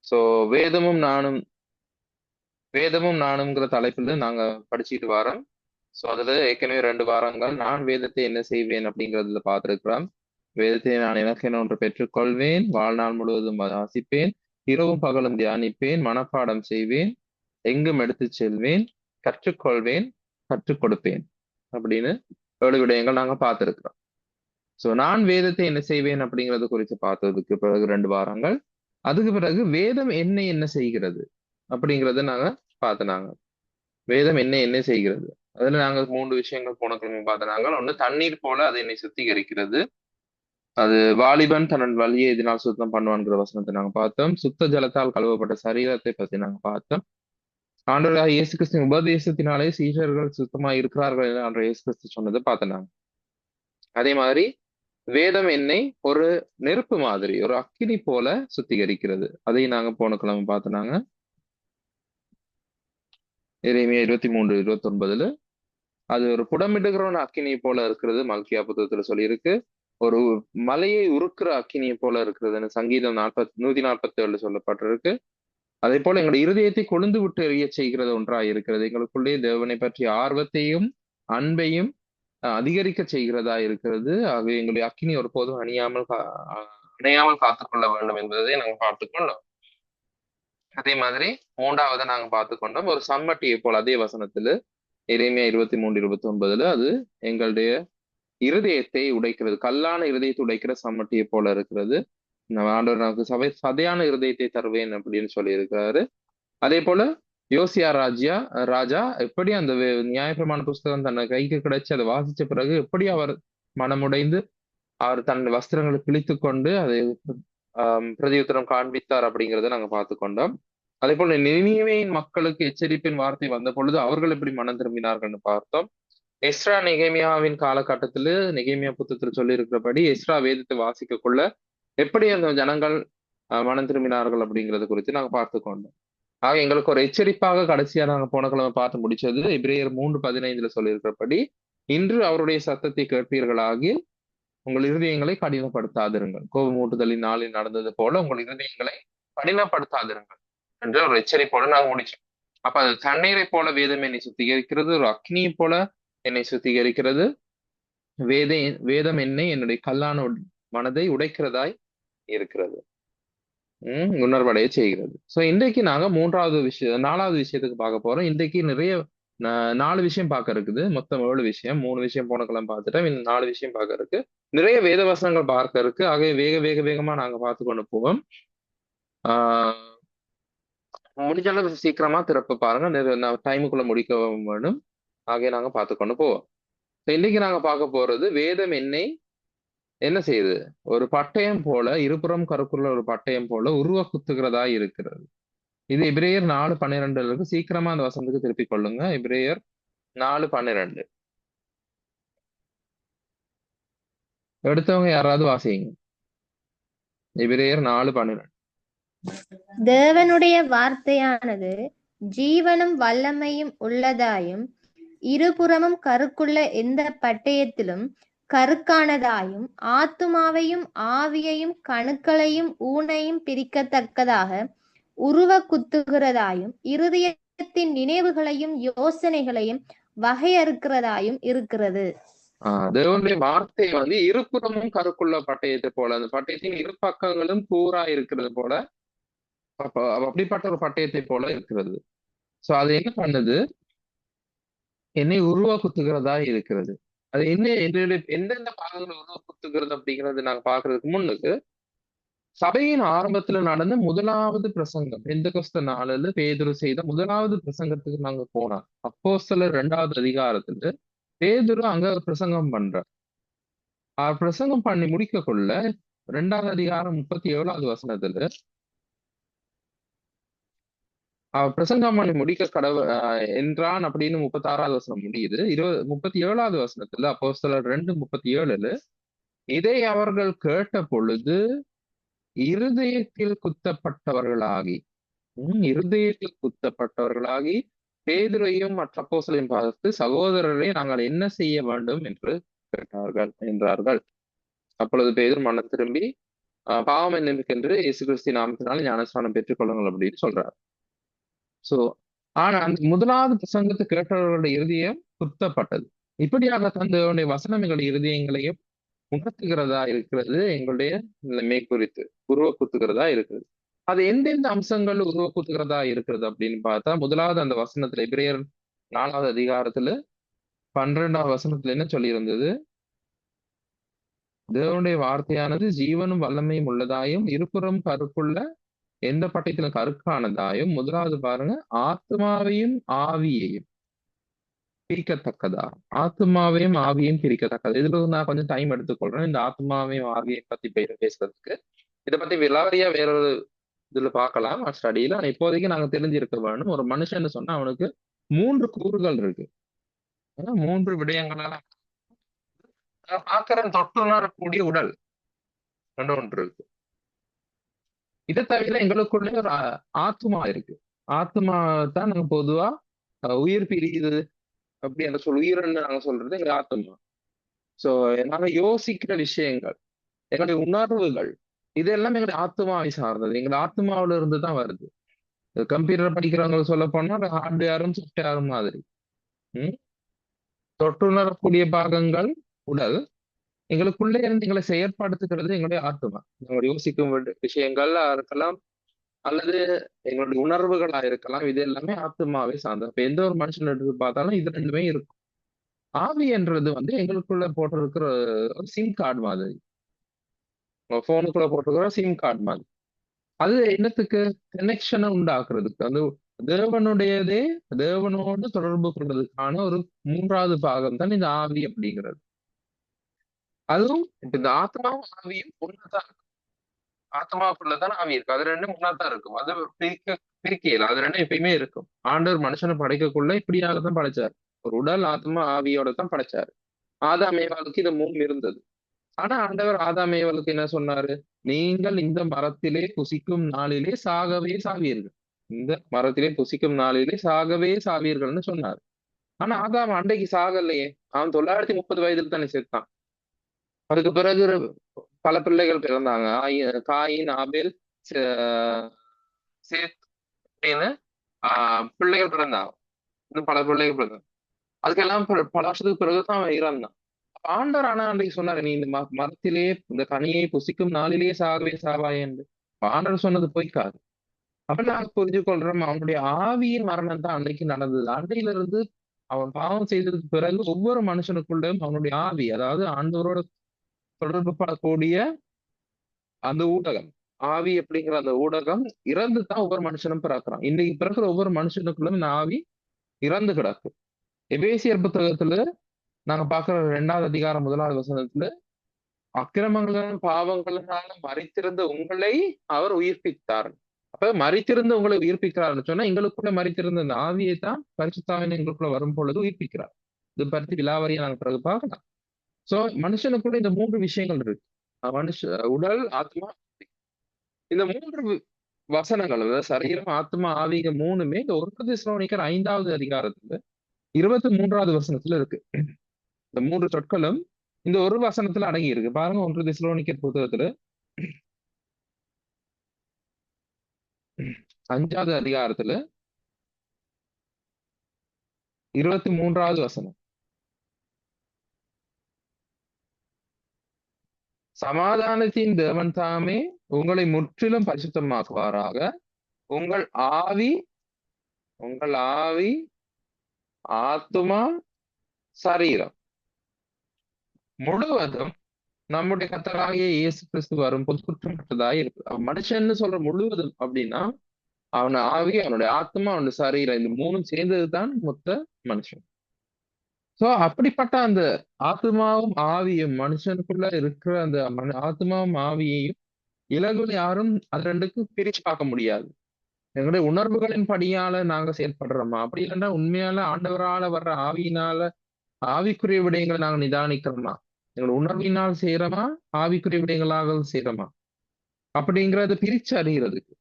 So வேதமும் நானும் வேதமும் நானுங்கிற தலைப்புல நாங்க படிச்சுட்டு வரோம். ஸோ அதுல ஏற்கனவே 2 வாரங்கள் நான் வேதத்தை என்ன செய்வேன் அப்படிங்கிறதுல பார்த்திருக்கிறோம். வேதத்தை நான் எனக்கென ஒன்று பெற்றுக்கொள்வேன், வாழ்நாள் முழுவதும் வாசிப்பேன், இரவும் பகலும் தியானிப்பேன், மனப்பாடம் செய்வேன், எங்கும் எடுத்துச் செல்வேன், கற்றுக்கொள்வேன், கற்றுக் கொடுப்பேன் அப்படின்னு 7 விடயங்கள் நாங்க பார்த்திருக்கிறோம். ஸோ நான் வேதத்தை என்ன செய்வேன் அப்படிங்கறது குறித்து பார்த்ததுக்கு பிறகு 2 வாரங்கள். அதுக்கு பிறகு வேதம் என்ன செய்கிறது அப்படிங்கறத நாங்க பார்த்தனாங்க. வேதம் என்ன செய்கிறது. அதுல நாங்க 3 விஷயங்கள் போன கிழமை பார்த்தனாங்க. ஒண்ணு, தண்ணீர் போல அது என்னை சுத்திகரிக்கிறது. அது வாலிபன் தன் வழியை இதனால் சுத்தம் பண்ணுவான்கிற வசனத்தை நாங்க பார்த்தோம். சுத்த ஜலத்தால் கழுவப்பட்ட சரீரத்தை பத்தி நாங்க பார்த்தோம். ஆண்டவராக இயேசு கிறிஸ்து உபதேசத்தினாலே சீஷர்கள் சுத்தமா இருக்கிறார்கள் என்று ஆண்டவர் இயேசு கிறிஸ்து சொன்னதை பார்த்தனாங்க. அதே மாதிரி வேதம் என்னை ஒரு நெருப்பு மாதிரி, ஒரு அக்கினி போல சுத்திகரிக்கிறது. அதையும் நாங்க போன கிழமை பார்த்தனாங்க. எரேமியா 23:29 அது ஒரு புடமிடுகிறவன் அக்கினி போல இருக்கிறது மல்கியா புத்தகத்துல சொல்லியிருக்கு. ஒரு மலையை உருக்குற அக்கினியை போல இருக்கிறதுன்னு சங்கீதம் 147 சொல்லப்பட்டிருக்கு. அதே போல எங்களுடைய இருதயத்தை கொழுந்து விட்டு எரிய செய்கிறது ஒன்றாய் இருக்கிறது. எங்களுக்குள்ளே தேவனை பற்றிய ஆர்வத்தையும் அன்பையும் அதிகரிக்க செய்கிறதா இருக்கிறது. ஆகவே எங்களுடைய அக்கினி ஒருபோதும் அணையாமல் காத்துக்கொள்ள வேண்டும் என்பதை நாங்கள் பார்த்துக்கொண்டோம். அதே மாதிரி 3வது நாங்க பார்த்துக்கொண்டோம், ஒரு சம்மட்டியை போல அதே வசனத்துல எரேமியா 23:29 அது எங்களுடைய இருதயத்தை உடைக்கிறது, கல்லான இருதயத்தை உடைக்கிற சம்மட்டியை போல இருக்கிறது. ஆண்டவர் நமக்கு சதையான இருதயத்தை தருவேன் அப்படின்னு சொல்லி இருக்கிறாரு. அதே போல யோசியா ராஜா எப்படி அந்த நியாயப்பிரமாண புஸ்தகம் தன்னை கைக்கு கிடைச்சு அதை வாசிச்ச பிறகு எப்படி அவர் மனமுடைந்து அவர் தன் வஸ்திரங்களை கிழித்து கொண்டு அதை பிரதியுத்தரம் காண்பித்தார் அப்படிங்கிறத நாங்க பார்த்து கொண்டோம். அதே போல நினிவேயின் மக்களுக்கு எச்சரிப்பின் வார்த்தை வந்த பொழுது அவர்கள் எப்படி மனம் திரும்பினார்கள்னு பார்த்தோம். எஸ்ரா நெகேமியாவின் காலகட்டத்திല് நெகேமியா புத்தகத்தில் சொல்லி இருக்கிறபடி எஸ்ரா வேதத்தை வாசிக்க கொள்ள எப்படி அந்த ஜனங்கள் மனம் திரும்பினார்கள் அப்படிங்கறது குறித்து நாங்க பார்த்து கொண்டோம். ஆக எங்களுக்கு ஒரு எச்சரிப்பாக கடைசியா நாங்க போன கிழமை பார்த்து முடிச்சது எபிரேயர் 3:15 சொல்லியிருக்கிறபடி, இன்று அவருடைய சத்தத்தை கேட்பீர்களாகி உங்கள் இருதயங்களை கடினப்படுத்தாதிருங்கள், கோபமூட்டுதலின் நாளில் நடந்தது போல உங்கள் இருதயங்களை கடினப்படுத்தாதிருங்கள் என்ற ஒரு எச்சரிப்போடு நாங்க முடிச்சோம். அப்ப அது தண்ணீரை போல வேதம் என்னை சுத்திகரிக்கிறது, ஒரு அக்னியை போல என்னை சுத்திகரிக்கிறது. வேதம் என்னுடைய கல்லான மனதை உடைக்கிறதாய் இருக்கிறது, உணர்வடைய செய்கிறது. சோ இன்றைக்கு நாங்க 4வது விஷயத்துக்கு பார்க்க போறோம். இன்றைக்கு நிறைய 4 விஷயம் பார்க்க இருக்குது. மொத்தம் 7 விஷயம். 3 விஷயம் போன கிழமை பார்த்துட்டோம். இன்னும் 4 விஷயம் பார்க்க இருக்கு. நிறைய வேத வசனங்கள் பார்க்க இருக்கு. ஆகவே வேகமா நாங்க பார்த்து கொண்டு போவோம். முடிஞ்ச அளவு சீக்கிரமா திறப்ப பாருங்க, டைமுக்குள்ள முடிக்க வேணும். ஆகவே நாங்க பார்த்து கொண்டு போவோம். இன்னைக்கு நாங்க பார்க்க போறது வேதம் என்ன செய்யுது, ஒரு பட்டயம் போல, இருபுறம் கருக்குள்ள ஒரு பட்டயம் போல உருவ குத்துகிறதா இருக்கிறது. இது எபிரேயர் 4:12 இருக்கு. சீக்கிரமா அந்த வசனத்துக்கு திருப்பிக் கொள்ளுங்க. எபிரேயர் 4:12 எடுத்தவங்க யாராவது வாசிங்க. எபிரேயர் 4:12. தேவனுடைய வார்த்தையானது ஜீவனும் வல்லமையும் உள்ளதாயும் இருபுறமும் கருக்குள்ள எந்த பட்டயத்திலும் கருக்கானதாயும் ஆத்துமாவையும் ஆவியையும் கணுக்களையும் ஊனையும் பிரிக்கத்தக்கதாக உருவ குத்துகிறதாயும் இருதயத்தின் நினைவுகளையும் யோசனைகளையும் வகையறுக்கிறதாயும் இருக்கிறது. தேவனுடைய வார்த்தை இருபுறமும் கருக்குள்ள பட்டயத்தை போல, அந்த பட்டயத்தின் இரு பக்கங்களும் கூரா இருக்கிறது போல, அப்படிப்பட்ட ஒரு பட்டயத்தை போல இருக்கிறது. சோ அது என்ன பண்ணுது, என்னை உருவ குத்துகிறதா இருக்கிறது. அது எந்தெந்த பாகங்களை உருவ குத்துகிறது அப்படிங்கிறது நாங்க பாக்குறதுக்கு முன்னுக்கு சபையின் ஆரம்பத்துல நடந்த முதலாவது பிரசங்கம், பெந்தெகோஸ்தே நாளில் பேதுரு செய்த முதலாவது பிரசங்கத்துக்கு நாங்க போனோம். அப்போஸ்தலர் 2வது அதிகாரத்துல பேதுரு அங்க பிரசங்கம் பண்றார். பிரசங்கம் பண்ணி முடிக்க கொள்ள 2வது அதிகாரம் 37வது வசனத்துல பிரசங்கம் பண்ணி முடிக்க என்றான் அப்படின்னு 36வது வசனம் முடியுது. 37வது வசனத்துல அப்போஸ்தலர் 2:37 இதை அவர்கள் கேட்ட பொழுது இருதயத்தில் குத்தப்பட்டவர்களாகி பேதுரையும் மற்ற அப்போஸ்தலரையும் பார்த்து, சகோதரரை நாங்கள் என்ன செய்ய வேண்டும் என்று கேட்டார்கள் என்றார்கள். அப்பொழுது பேதுரு மனம் திரும்பி பாவம் என்னென்று இயேசு கிறிஸ்து நாமத்தினால ஞானஸ்நானம் பெற்றுக்கொள்ளுங்கள் அப்படின்னு சொல்றாரு. சோ ஆனா அந்த முதலாவது பிரசங்கத்தை கேட்டவர்களுடைய இருதயம் குத்தப்பட்டது. இப்படியாக தந்தையுடைய வசனம் எங்களுடைய இருதயங்களையும் உணர்த்துகிறதா இருக்கிறது, எங்களுடைய நிலைமை குறித்து உருவ குத்துகிறதா இருக்கிறது. அது எந்தெந்த அம்சங்கள் உருவ குத்துகிறதா இருக்கிறது அப்படின்னு பார்த்தா, முதலாவது அந்த வசனத்துல எபிரேயர் 4வது அதிகாரத்துல 12வது வசனத்துல என்ன சொல்லியிருந்தது? தேவனுடைய வார்த்தையானது ஜீவனும் வல்லமையும் உள்ளதாயும் இருபுறம் கருக்குள்ள எந்த பட்டயத்திலும் கருக்கானதாயும், முதலாவது பாருங்க, ஆத்மாவையும் ஆவியையும் பிரிக்கத்தக்கதா. ஆத்மாவையும் ஆவியையும் பிரிக்கத்தக்கது. இதுல நான் கொஞ்சம் டைம் எடுத்துக்கொள்றேன் இந்த ஆத்மாவையும் ஆவியை பத்தி பேசுறதுக்கு. இதை பத்தி விலாவரியா வேறொரு இதுல பார்க்கலாம் ஸ்டடியில. ஆனா இப்போதைக்கு நாங்க தெரிஞ்சிருக்க வேணும், ஒரு மனுஷன்னு சொன்னா அவனுக்கு 3 கூறுகள் இருக்கு. 3 விடயங்களால ஆக்கரன் தொட்டுணரக்கூடிய உடல் ஒன்று இருக்கு. இதை தவிர எங்களுக்குள்ள ஒரு ஆத்மா இருக்கு. ஆத்மா தான் நாங்க பொதுவா உயிர் பிரியுது அப்படி அந்த உயிர்ன்னு நாங்க சொல்றது எங்க ஆத்மா. சோ நாங்க யோசிக்கிற விஷயங்கள், எங்களுடைய உணர்வுகள், இதெல்லாம் எங்களுடைய ஆத்மாவை சார்ந்தது. எங்களுடைய ஆத்மாவில இருந்து தான் வருது. கம்ப்யூட்டர் படிக்கிறவங்க சொல்ல போனா ஹார்ட்வேரும் சாஃப்ட்வேரும் மாதிரி. தொட்டுணரக்கூடிய பாகங்கள் உடல், எங்களுக்குள்ளே இருந்து எங்களை செயற்படுத்துகிறது எங்களுடைய ஆத்மா. எங்களுடைய யோசிக்கும் விஷயங்கள் இருக்கலாம், அல்லது எங்களுடைய உணர்வுகளா இருக்கலாம். இது எல்லாமே ஆத்மாவை சார்ந்தது. இப்ப எந்த ஒரு மனுஷன் எடுத்து பார்த்தாலும் இது ரெண்டுமே இருக்கும். ஆவி என்றது எங்களுக்குள்ள போட்டிருக்கிற ஒரு சிம் கார்டு மாதிரி, போனுக்குள்ள போட்டிருக்கிற சிம் கார்டு மாதிரி. அது என்னத்துக்கு? கனெக்ஷனை உண்டாக்குறதுக்கு. அந்த தேவனுடையதே தேவனோடு தொடர்பு கொள்றதுக்கான ஒரு 3வது பாகம் தான் இந்த ஆவி அப்படிங்கிறது. அதுவும் இந்த ஆத்மாவும் ஆவியும் ஒண்ணுதான் இருக்கும். ஆத்மாவுக்குள்ளதான் ஆவி இருக்கு. அது ரெண்டும் ஒண்ணாதான் இருக்கும். அது பிரிக்கையில அது ரெண்டும் எப்பயுமே இருக்கும். ஆண்டவர் மனுஷனை படைக்கக்குள்ள இப்படியாகத்தான் படைச்சாரு. ஒரு உடல், ஆத்மா, ஆவியோட தான் படைச்சாரு. ஆதாம் ஏவாளுக்கு இது 3 இருந்தது. ஆனா ஆண்டவர் ஆதாம் ஏவாளுக்கு என்ன சொன்னாரு? நீங்கள் இந்த மரத்திலே புசிக்கும் நாளிலே சாகவே சாவீர்கள். இந்த மரத்திலே புசிக்கும் நாளிலே சாகவே சாவீர்கள்னு சொன்னாரு. ஆனா ஆதாம் அன்றைக்கு சாகலையே. அவன் 930 வயதுல தானே செத்தான். அதுக்கு பிறகு பல பிள்ளைகள் பிறந்தாங்க. காயின், ஆபேல், சேத் அப்படின்னு பிள்ளைகள் பிறந்தாங்க. இன்னும் பல பிள்ளைகள் பிறந்தாங்க. அதுக்கெல்லாம் பல வருஷத்துக்கு பிறகுதான் அவன் இறந்தான். ஆண்டவர் ஆனா அன்றைக்கு சொன்னாரு, நீ இந்த மரத்திலே இந்த கனியை புசிக்கும் நாளிலேயே சாகவே சாவாய் என்று. ஆண்டவர் சொன்னது பொய்க்காது. அப்ப நாங்க புரிஞ்சு கொள்றோம், அவனுடைய ஆவியின் மரணம் தான் அன்னைக்கு நடந்தது. அன்றையில இருந்து அவன் பாவம் செய்ததுக்கு பிறகு ஒவ்வொரு மனுஷனுக்குள்ளும் அவனுடைய ஆவி, அதாவது ஆண்டவரோட தொடர்பு படக்கூடிய அந்த ஊடகம், ஆவி அப்படிங்கிற அந்த ஊடகம் இறந்து தான் ஒவ்வொரு மனுஷனும் பிறக்கிறான். இன்னைக்கு பிறக்கிற ஒவ்வொரு மனுஷனுக்குள்ளும் இந்த ஆவி இறந்து கிடக்கு. எபேசியர் புத்தகத்துல நாங்க பாக்குற 2வது அதிகாரம் 1வது வசனத்துல, அக்கிரமங்களும் பாவங்களும் மறித்திருந்த உங்களை அவர் உயிர்ப்பித்தார். அப்ப மறித்திருந்த உங்களை உயிர்ப்பிக்கிறார்னு சொன்னா, எங்களுக்குள்ள மறித்திருந்த அந்த ஆவியை தான் பரிசுத்தாவின் எங்களுக்குள்ள வரும் பொழுது உயிர்ப்பிக்கிறார். இது பற்றி விலாவரியா நாங்க பிறகு பார்க்கலாம். சோ மனுஷனுக்குள்ள இந்த 3 விஷயங்கள் இருக்கு. உடல், ஆத்மா. இந்த 3 வசனங்கள், அதாவது சரீரம், ஆத்மா, ஆவிக 3மே இந்த 1 தெசலோனிக்கர் 5வது அதிகாரத்துல 23வது வசனத்துல இருக்கு. இந்த 3 சொற்களும் இந்த ஒரு வசனத்துல அடங்கி இருக்கு. பாருங்க, 1 தெசலோனிக்கர் புத்தகத்துல 5வது அதிகாரத்துல 23வது வசனம். சமாதானத்தின் தேவன் தாமே உங்களை முற்றிலும் பரிசுத்தமாக்குவாராக. உங்கள் ஆவி, ஆத்மா, சரீரம் முழுவதும் நம்முடைய கர்த்தராகிய இயேசு கிறிஸ்து வரும் பொது குற்றமற்றதாய் இருக்கு. மனுஷன்னு சொல்ற முழுவதும் அப்படின்னா, அவன ஆவி, அவனுடைய ஆத்மா, அவனுடைய சரீரம், இந்த 3ம் சேர்ந்ததுதான் மொத்த மனுஷன். சோ அப்படிப்பட்ட அந்த ஆத்மாவும் ஆவியும், மனுஷனுக்குள்ள இருக்கிற அந்த ஆத்மாவும் ஆவியையும் இலகுல யாரும் அது ரெண்டுக்கும் பிரிச்சு பார்க்க முடியாது. எங்களுடைய உணர்வுகளின் படியால நாங்க செயல்படுறோமா, அப்படி இல்லைன்னா உண்மையால ஆண்டவரால வர்ற ஆவியினால ஆவிக்குரிய விடயங்களை நாங்க நிதானிக்கிறோமா, எங்களோட உணர்வினால் செய்யறோமா, ஆவிக்குரிய விடயங்களாக செய்யறோமா அப்படிங்கறத பிரிச்சு அறிகிறதுக்கு.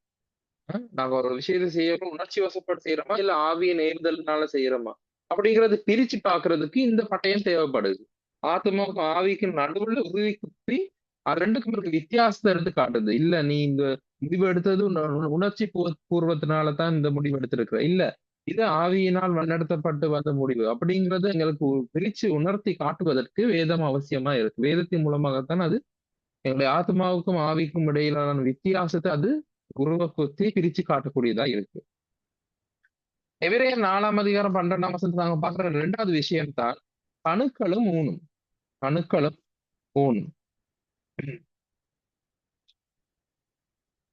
நாங்க ஒரு விஷயத்தை செய்யறோம், உணர்ச்சி வசப்பட்டு செய்யறோமா, இல்ல ஆவியின் நேர்தல்னால செய்யறோமா அப்படிங்கறது பிரிச்சு பாக்குறதுக்கு இந்த பட்டயம் தேவைப்படுது. ஆத்மாவுக்கும் ஆவிக்கும் நடுவுல உறுதி குத்தி அது ரெண்டுக்கும் இருக்க வித்தியாசத்தை எடுத்து காட்டுது. இல்ல நீ இந்த முடிவு எடுத்தது உணர்ச்சி பூர்வத்தினால தான் இந்த முடிவு எடுத்திருக்கிற, இல்ல இது ஆவியினால் வழிநடத்தப்பட்டு வந்த முடிவு அப்படிங்கறது எங்களுக்கு பிரிச்சு உணர்த்தி காட்டுவதற்கு வேதம் அவசியமா இருக்கு. வேதத்தின் மூலமாகத்தான் அது எங்களுடைய ஆத்மாவுக்கும் ஆவிக்கும் இடையிலான வித்தியாசத்தை அது உருவக்குத்தி பிரிச்சு காட்டக்கூடியதா இருக்கு. எபிரேயர் 4ஆம் அதிகாரம் 12ஆம் வசனத்துல நாங்க பாக்குற ரெண்டாவது விஷயம் தான் கணுக்களும் ஊனும். கணுக்களும் ஊனும்.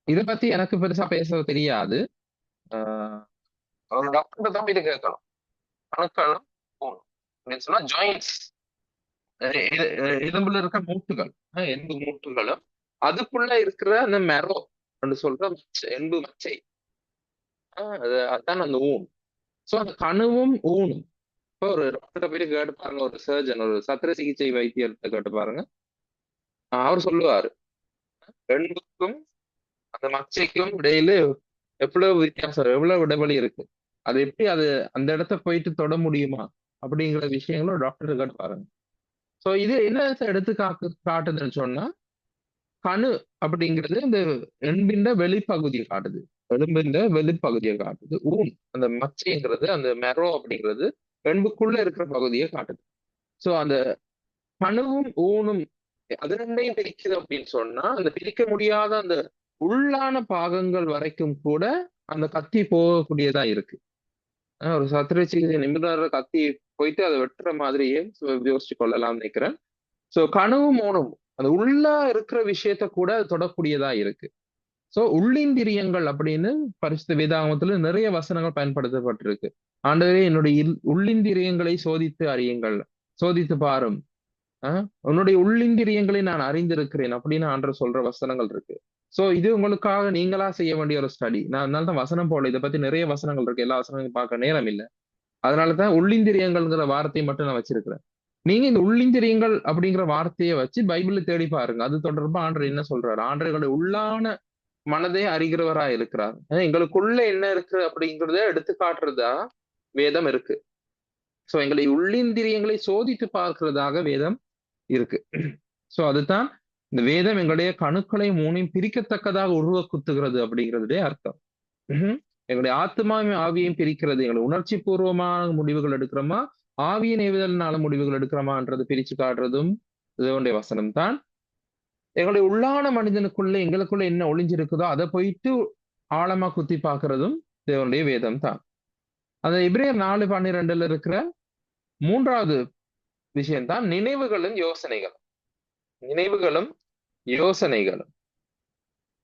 இத பத்தி எனக்கு பெருசா பேச தெரியாது. ஆஹ் ஒரு டாக்டர் தான் இது கேட்கணும். கணுக்களும் ஊனும் சொன்னா ஜாயிண்ட்ஸ், எலும்புல இருக்க மூட்டுகள், எலும்பு மூட்டுகளும் அதுக்குள்ள இருக்கிற அந்த மெரோ சொல்ற எலும்பு மச்சை, அதான் அந்த ஊன். சோ அந்த கணுவும் ஊனும். இப்போ ஒரு டாக்டர் போய் கேட்டு பாருங்க, ஒரு சர்ஜன், ஒரு சத்திர சிகிச்சை வைத்தியர்கிட்ட கேட்டு பாருங்க, அவர் சொல்லுவாரு எலும்புக்கும் அந்த மச்சைக்கும் இடையில எவ்வளவு வித்தியாசம், எவ்வளவு இடைவெளி இருக்கு, அது எப்படி அது அந்த இடத்த போயிட்டு தொட முடியுமா அப்படிங்கிற விஷயங்களும் டாக்டர் கேட்டு பாருங்க. சோ இது என்ன எடுத்து காட்டுதுன்னு சொன்னா, கணு அப்படிங்கிறது இந்த எலும்பின் வெளிப்பகுதியை காட்டுது, எலும்பின் வெளிப்பகுதியை காட்டுது. ஊன் அந்த மச்சைங்கிறது, அந்த மெரோ அப்படிங்கிறது எலும்புக்குள்ள இருக்கிற பகுதியை காட்டுது. சோ அந்த கணுவும் ஊனும் அது ரெண்டையும் பிரிக்குது அப்படின்னு சொன்னா, அந்த பிரிக்க முடியாத அந்த உள்ளான பாகங்கள் வரைக்கும் கூட அந்த கத்தி போகக்கூடியதா இருக்கு. ஒரு சத்திர சிகிச்சை நிபுணர் கத்தி போயிட்டு அதை வெட்டுற மாதிரியே யோசிச்சு கொள்ளலாம் நினைக்கிறேன். சோ கணுவும் ஊனும் அந்த உள்ளா இருக்கிற விஷயத்த கூட அது தொடக்கூடியதா இருக்கு. சோ உள்ளிந்திரியங்கள் அப்படின்னு பரிசுத்த வேதாகமத்துல நிறைய வசனங்கள் பயன்படுத்தப்பட்டிருக்கு. ஆண்டவரே என்னுடைய உள்ளிந்திரியங்களை சோதித்து அறியுங்கள், சோதித்து பாரும், உன்னுடைய உள்ளிந்திரியங்களை நான் அறிந்திருக்கிறேன் அப்படின்னு ஆண்டவர் சொல்ற வசனங்கள் இருக்கு. சோ இது உங்களுக்காக நீங்களா செய்ய வேண்டிய ஒரு ஸ்டடி. நான் அதனாலதான் வசனம் போல இதை பத்தி நிறைய வசனங்கள் இருக்கு, எல்லா வசனங்களும் பார்க்க நேரம் இல்லை. அதனாலதான் உள்ளிந்திரியங்கள்ங்கிற வார்த்தையை மட்டும் நான் வச்சிருக்கிறேன். நீங்க இந்த உள்ளிந்திரியங்கள் அப்படிங்கிற வார்த்தையை வச்சு பைபிள்ல தேடி பாருங்க, அது தொடர்பா ஆண்டவர் என்ன சொல்றாரு. ஆண்டவர்களுடைய உள்ளான மனதை அறிகிறவரா இருக்கிறார். எங்களுக்குள்ள என்ன இருக்கு அப்படிங்கிறத எடுத்து காட்டுறதா வேதம் இருக்கு. சோ எங்களை உள்ளிந்திரியங்களை சோதித்து பார்க்கிறதாக வேதம் இருக்கு. சோ அதுதான் இந்த வேதம் எங்களுடைய கணுக்களை மூணையும் பிரிக்கத்தக்கதாக உருவ குத்துகிறது அப்படிங்கிறதுடைய அர்த்தம். எங்களுடைய ஆத்மாவையும் ஆவியையும் பிரிக்கிறது. எங்களை உணர்ச்சி பூர்வமான முடிவுகள் எடுக்கிறோமா, ஆவியின் ஏவுதல்னால முடிவுகள் எடுக்கிறோமான்றது பிரிச்சு காட்டுறதும் இதனுடைய வசனம் தான். எங்களுடைய உள்ளான மனிதனுக்குள்ள எங்களுக்குள்ள என்ன ஒளிஞ்சிருக்குதோ அதை போயிட்டு ஆழமா குத்தி பார்க்கறதும் தேவனுடைய வேதம் தான். அந்த எபிரேயர் 4:12 இருக்கிற மூன்றாவது விஷயம் தான் நினைவுகளும் யோசனைகளும். நினைவுகளும் யோசனைகளும்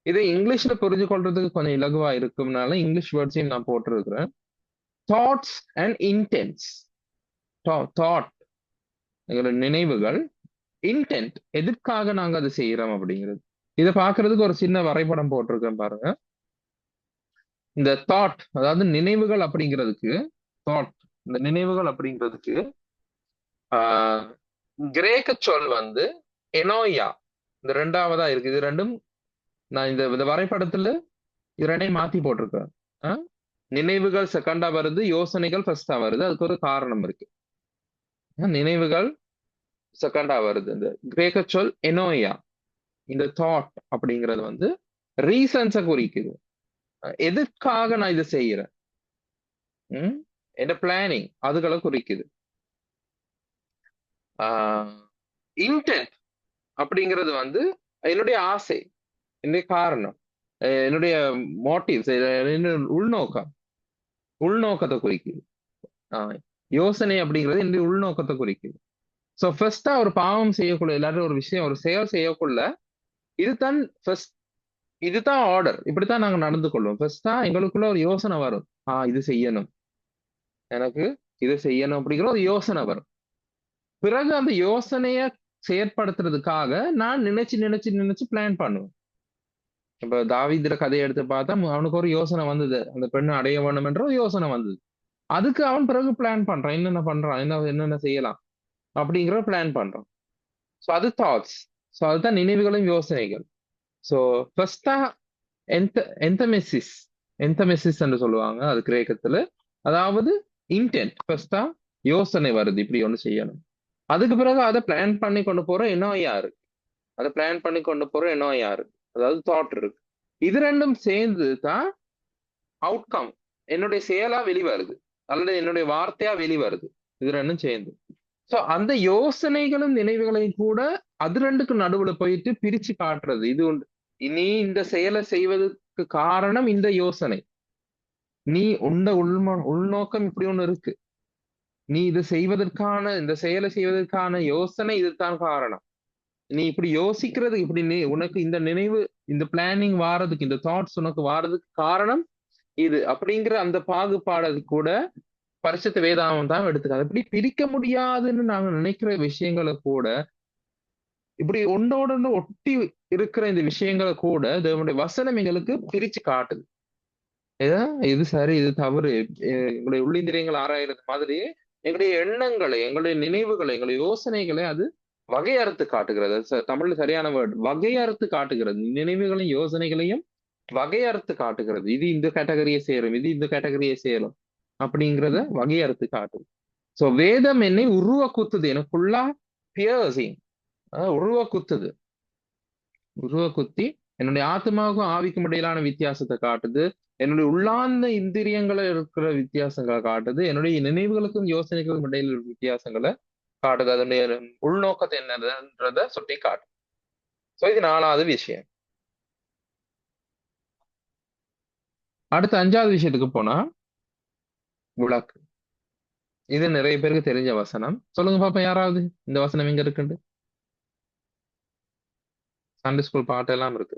இது இங்கிலீஷ்ல புரிஞ்சு கொள்றதுக்கு கொஞ்சம் இலகுவா இருக்கும்னால இங்கிலீஷ் வேர்ட்ஸையும் நான் போட்டிருக்கிறேன். Thoughts and இன்டென்ட்ஸ். தாட் எங்களோட நினைவுகள், இன்டென்ட் எதுக்காக நாங்க அதை செய்யறோம் அப்படிங்கிறது. இதை பாக்குறதுக்கு ஒரு சின்ன வரைபடம் போட்டிருக்கேன் பாருங்க. இந்த தாட், அதாவது நினைவுகள் அப்படிங்கிறதுக்கு, தாட் இந்த நினைவுகள் அப்படிங்கிறதுக்கு கிரேக்க சொல் வந்து எனோயா, இந்த ரெண்டாவதா இருக்கு. இது ரெண்டும் நான் இந்த வரைபடத்துல இது ரெண்டையும் மாத்தி போட்டிருக்கேன். நினைவுகள் செகண்டா வருது, யோசனைகள் ஃபர்ஸ்டா வருது. அதுக்கு ஒரு காரணம் இருக்கு. நினைவுகள் செகண்டா வருது. இந்த கிரேக்க சொல் எனோயா, இந்த தாட் அப்படிங்கிறது வந்து ரீசன்ஸை குறிக்குது. எதுக்காக நான் இதை செய்யறேன், என்ன பிளானிங், அதுகளை குறிக்குது. இன்டென்ட் அப்படிங்கிறது வந்து என்னுடைய ஆசை, என்னுடைய காரணம், என்னுடைய மோட்டிவ்ஸ், உள்நோக்கத்தை குறிக்குது. யோசனை அப்படிங்கிறது என்னுடைய உள்நோக்கத்தை குறிக்குது. ஸோ ஃபர்ஸ்டா ஒரு பாவம் செய்யக்குள்ள, எல்லாரும் ஒரு விஷயம், ஒரு செயல் செய்யக்குள்ள இதுதான் ஆர்டர், இப்படித்தான் நாங்க நடந்து கொள்வோம். ஃபர்ஸ்டா எங்களுக்குள்ள ஒரு யோசனை வரும், இது செய்யணும், எனக்கு இது செய்யணும் அப்படிங்கிற ஒரு யோசனை வரும். பிறகு அந்த யோசனைய செயற்படுத்துறதுக்காக நான் நினைச்சு பிளான் பண்ணுவேன். இப்ப தாவீதுர கதையை எடுத்து பார்த்தா அவனுக்கு ஒரு யோசனை வந்தது, அந்த பெண்ணை அடைய வேணும் என்ற ஒரு யோசனை வந்தது. அதுக்கு அவன் பிறகு பிளான் பண்றான், என்னென்ன பண்றான், என்னென்ன செய்யலாம் அப்படிங்கிற பிளான் பண்றான். ஸோ அது தாட்ஸ். ஸோ அதுதான் நினைவுகளும் யோசனைகள். ஸோ ஃபர்ஸ்டா என்தமெசிஸ் என்று சொல்லுவாங்க அது கிரேக்கத்துல. அதாவது இன்டென்ட், ஃபர்ஸ்டா யோசனை வருது, இப்படி ஒண்ணு செய்யணும். அதுக்கு பிறகு அதை பிளான் பண்ணி கொண்டு போற என்னோயா இருக்கு. அதை பிளான் பண்ணி கொண்டு போற எண்ணம் யாரு, அதாவது தாட் இருக்கு. இது ரெண்டும் சேர்ந்து தான் அவுட்கம் என்னுடைய செயலா வெளிவருது அல்லது என்னுடைய வார்த்தையா வெளிவருது. இது ரெண்டும் சேர்ந்து. சோ அந்த யோசனைகளும் நினைவுகளையும் கூட அது ரெண்டுக்கு நடுவுல போயிட்டு பிரிச்சு காட்டுறது. இது உண்டு, நீ இந்த செயலை செய்வதற்கு காரணம் இந்த யோசனை, நீ உள்நோக்கம் இப்படி ஒண்ணு இருக்கு, நீ இது செய்வதற்கான இந்த செயலை செய்வதற்கான யோசனை இதுதான் காரணம், நீ இப்படி யோசிக்கிறது, இப்படி நீ உனக்கு இந்த நினைவு இந்த பிளானிங் வாரதுக்கு இந்த தாட்ஸ் உனக்கு வாரதுக்கு காரணம் இது அப்படிங்கிற அந்த பாகுபாடு கூட பரிசுத்த வேதாகம் தான் எடுத்துக்காது. இப்படி பிரிக்க முடியாதுன்னு நாங்க நினைக்கிற விஷயங்களை கூட, இப்படி ஒன்றோட ஒட்டி இருக்கிற இந்த விஷயங்களை கூட தேவனுடைய வசனம் எங்களுக்கு பிரிச்சு காட்டுது. இது சரி, இது தவறு. எங்களுடைய உள்ளிந்திரியங்கள் ஆராயிறது மாதிரி எங்களுடைய எண்ணங்களை, எங்களுடைய நினைவுகளை, எங்களுடைய யோசனைகளை அது வகையறுத்து காட்டுகிறது. தமிழ்ல சரியான வேர்டு வகையறுத்து காட்டுகிறது. நினைவுகளையும் யோசனைகளையும் வகையறுத்து காட்டுகிறது. இது இந்த கேட்டகரியை சேரும், இது இந்த கேட்டகரியை சேரும் அப்படிங்கிறத வகையறுத்து காட்டுது. சோ வேதம் என்னை உருவ குத்துது, எனக்குள்ளா பியர்சிங் உருவ குத்துது. உருவ குத்தி என்னுடைய ஆத்மாவுக்கும் ஆவிக்கும் இடையிலான வித்தியாசத்தை காட்டுது, என்னுடைய உள்ளார்ந்த இந்திரியங்களை இருக்கிற வித்தியாசங்களை காட்டுது, என்னுடைய நினைவுகளுக்கும் யோசனைகளுக்கும் இடையில வித்தியாசங்களை காட்டுது, அதனுடைய உள்நோக்கத்தை என்னன்றத சுட்டி காட்டு. சோ இது 4வது விஷயம். அடுத்த 5வது விஷயத்துக்கு போனா விளக்கு. இது நிறைய பேருக்கு தெரிஞ்ச வசனம். சொல்லுங்க பாப்பா, யாராவது இந்த வசனம் எங்க இருக்குண்டு? சண்டே ஸ்கூல் பாட்டு எல்லாம் இருக்கு.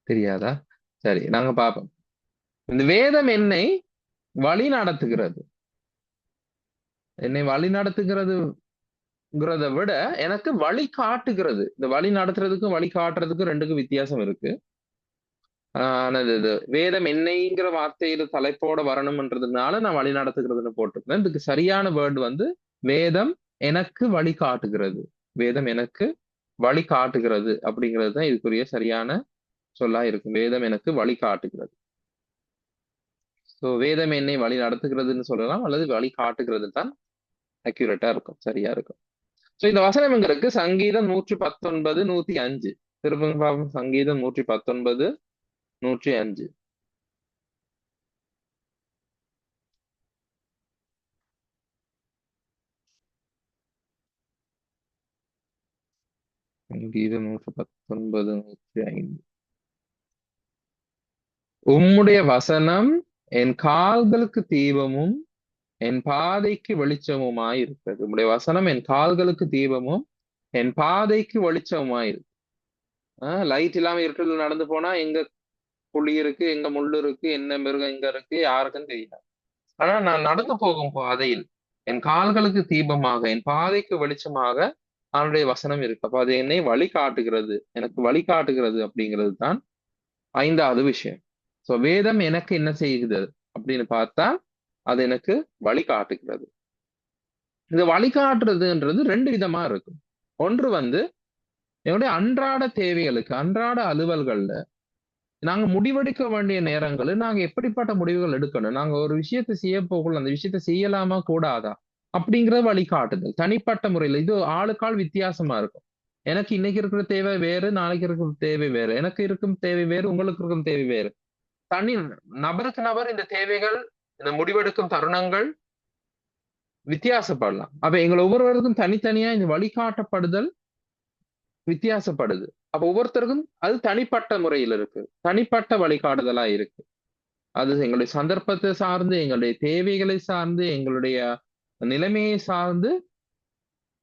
தெரியாதா? சரி, நாங்க பார்ப்போம். இந்த வேதம் என்னை வழி நடத்துகிறது. என்னை வழி நடத்துகிறதுங்கிறத விட எனக்கு வழி காட்டுகிறது. இந்த வழி நடத்துறதுக்கும் வழி காட்டுறதுக்கும் ரெண்டுக்கும் வித்தியாசம் இருக்கு. இது வேதம் என்னைங்கிற வார்த்தையில தலைப்போட வரணும்ன்றதுனால நான் வழி நடத்துகிறதுன்னு போட்டிருக்கேன். இதுக்கு சரியான வேர்டு வந்து வேதம் எனக்கு வழி காட்டுகிறது. வேதம் எனக்கு வழி காட்டுகிறது அப்படிங்கிறது தான் இதுக்குரிய சரியான சொல்லா இருக்கும். வேதம் எனக்கு வழி காட்டுகிறது. ஸோ வேதம் என்னை வழி நடத்துகிறதுன்னு சொல்லலாம், அல்லது வழி காட்டுகிறது தான் அக்யூரேட்டா இருக்கும், சரியா இருக்கும். ஸோ இந்த வசனம் எங்க இருக்கு? சங்கீதம் 119 105. திருப்பங்க பாப்போம். சங்கீதம் 119 105. சங்கீதம் 119 105. உம்முடைய வசனம் என் கால்களுக்கு தீபமும் என் பாதைக்கு வெளிச்சமுமாய் இருக்கிறது. உம்முடைய வசனம் என் கால்களுக்கு தீபமும் என் பாதைக்கு வெளிச்சமுமாய் இருக்கு. லைட் இல்லாம இருட்டுல நடந்து போனா எங்க புள்ளி இருக்கு, எங்க முள்ளு இருக்கு, என்ன மிருகம் எங்க இருக்கு யாருக்கும் தெரியல. ஆனா நான் நடந்து போகும் பாதையில் என் கால்களுக்கு தீபமாக என் பாதைக்கு வெளிச்சமாக அவனுடைய வசனம் இருக்கு. அப்ப அது என்னை வழி காட்டுகிறது, எனக்கு வழி காட்டுகிறது அப்படிங்கிறது தான் 5வது விஷயம். சோ வேதம் எனக்கு என்ன செய்கிறது அப்படின்னு பார்த்தா அது எனக்கு வழி காட்டுகிறது. இந்த வழிகாட்டுறதுன்றது 2 விதமா இருக்கும். ஒன்று வந்து என்னுடைய அன்றாட தேவைகளுக்கு, அன்றாட அலுவல்கள்ல நாங்க முடிவெடுக்க வேண்டிய நேரங்களில் நாங்க எப்படிப்பட்ட முடிவுகள் எடுக்கணும், நாங்க ஒரு விஷயத்தை செய்ய போகல அந்த விஷயத்த செய்யலாமா கூடாதா அப்படிங்கிறது வழிகாட்டுதல். தனிப்பட்ட முறையில் இது ஆளுக்கால் வித்தியாசமா இருக்கும். எனக்கு இன்னைக்கு இருக்கிற தேவை வேறு, நாளைக்கு இருக்கிற தேவை வேறு, எனக்கு இருக்கும் தேவை வேறு, உங்களுக்கு இருக்கும் தேவை வேறு. தனி நபருக்கு நபர் இந்த தேவைகள், இந்த முடிவெடுக்கும் தருணங்கள் வித்தியாசப்படலாம். அப்ப எங்களை ஒவ்வொருவருக்கும் தனித்தனியா இந்த வழிகாட்டப்படுதல் வித்தியாசப்படுது. அப்ப ஒவ்வொருத்தருக்கும் அது தனிப்பட்ட முறையில் இருக்கு, தனிப்பட்ட வழிகாட்டுதலா இருக்கு. அது எங்களுடைய சந்தர்ப்பத்தை சார்ந்து, எங்களுடைய தேவைகளை சார்ந்து, எங்களுடைய நிலைமையை சார்ந்து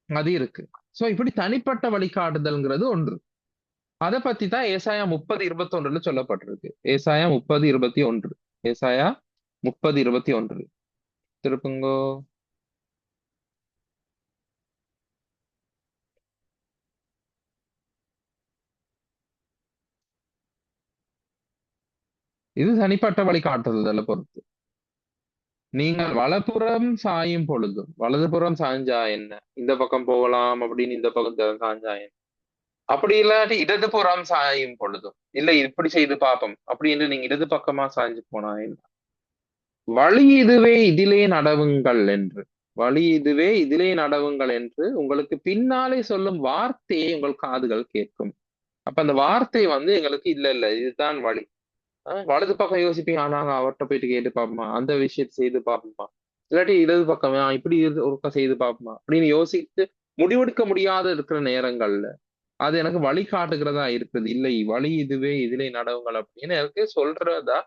அது இருக்கு. சோ இப்படி தனிப்பட்ட வழிகாட்டுதல்ங்கிறது ஒன்று. அதை பத்தி தான் ஏசாயா 30:21 சொல்லப்பட்டிருக்கு. ஏசாயா 30:21. ஏசாயா 30:21. திருப்புங்கோ. இது தனிப்பட்ட வழிகாட்டுதலை பொறுத்து. நீங்கள் வலப்புறம் சாயும் பொழுதும், வலதுபுறம் சாஞ்சா என்ன, இந்த பக்கம் போகலாம் அப்படின்னு இந்த பக்கம் சாஞ்சா என்ன, அப்படி இல்லாட்டி இடதுபுறம் சாயும் பொழுதும், இல்ல இப்படி செய்து பார்ப்போம் அப்படின்னு நீங்க இடது பக்கமா சாய்ஞ்சு போனா என்ன, வழி இதுவே இதிலே நடவுங்கள் என்று வழி இதுவே, இதிலே நடவுங்கள் என்று உங்களுக்கு பின்னாலே சொல்லும் வார்த்தையை உங்கள் காதுகள் கேட்கும். அப்ப அந்த வார்த்தை வந்து எங்களுக்கு இல்ல இல்ல இதுதான் வழி. வலது பக்கம் யோசிப்பீங்க, நாங்க அவர்கிட்ட போயிட்டு கேட்டு பார்ப்போமா, அந்த விஷயத்தை செய்து பார்ப்போமா, இல்லாட்டி இடது பக்கம் இப்படி ஒருக்கா செய்து பார்ப்போமா அப்படின்னு யோசித்து முடிவெடுக்க முடியாத இருக்கிற நேரங்கள்ல அது எனக்கு வழி காட்டுகிறதா இருக்குது. இல்லை, வழி இதுவே, இதிலே நடவுங்கள் அப்படின்னு எனக்கு சொல்றதா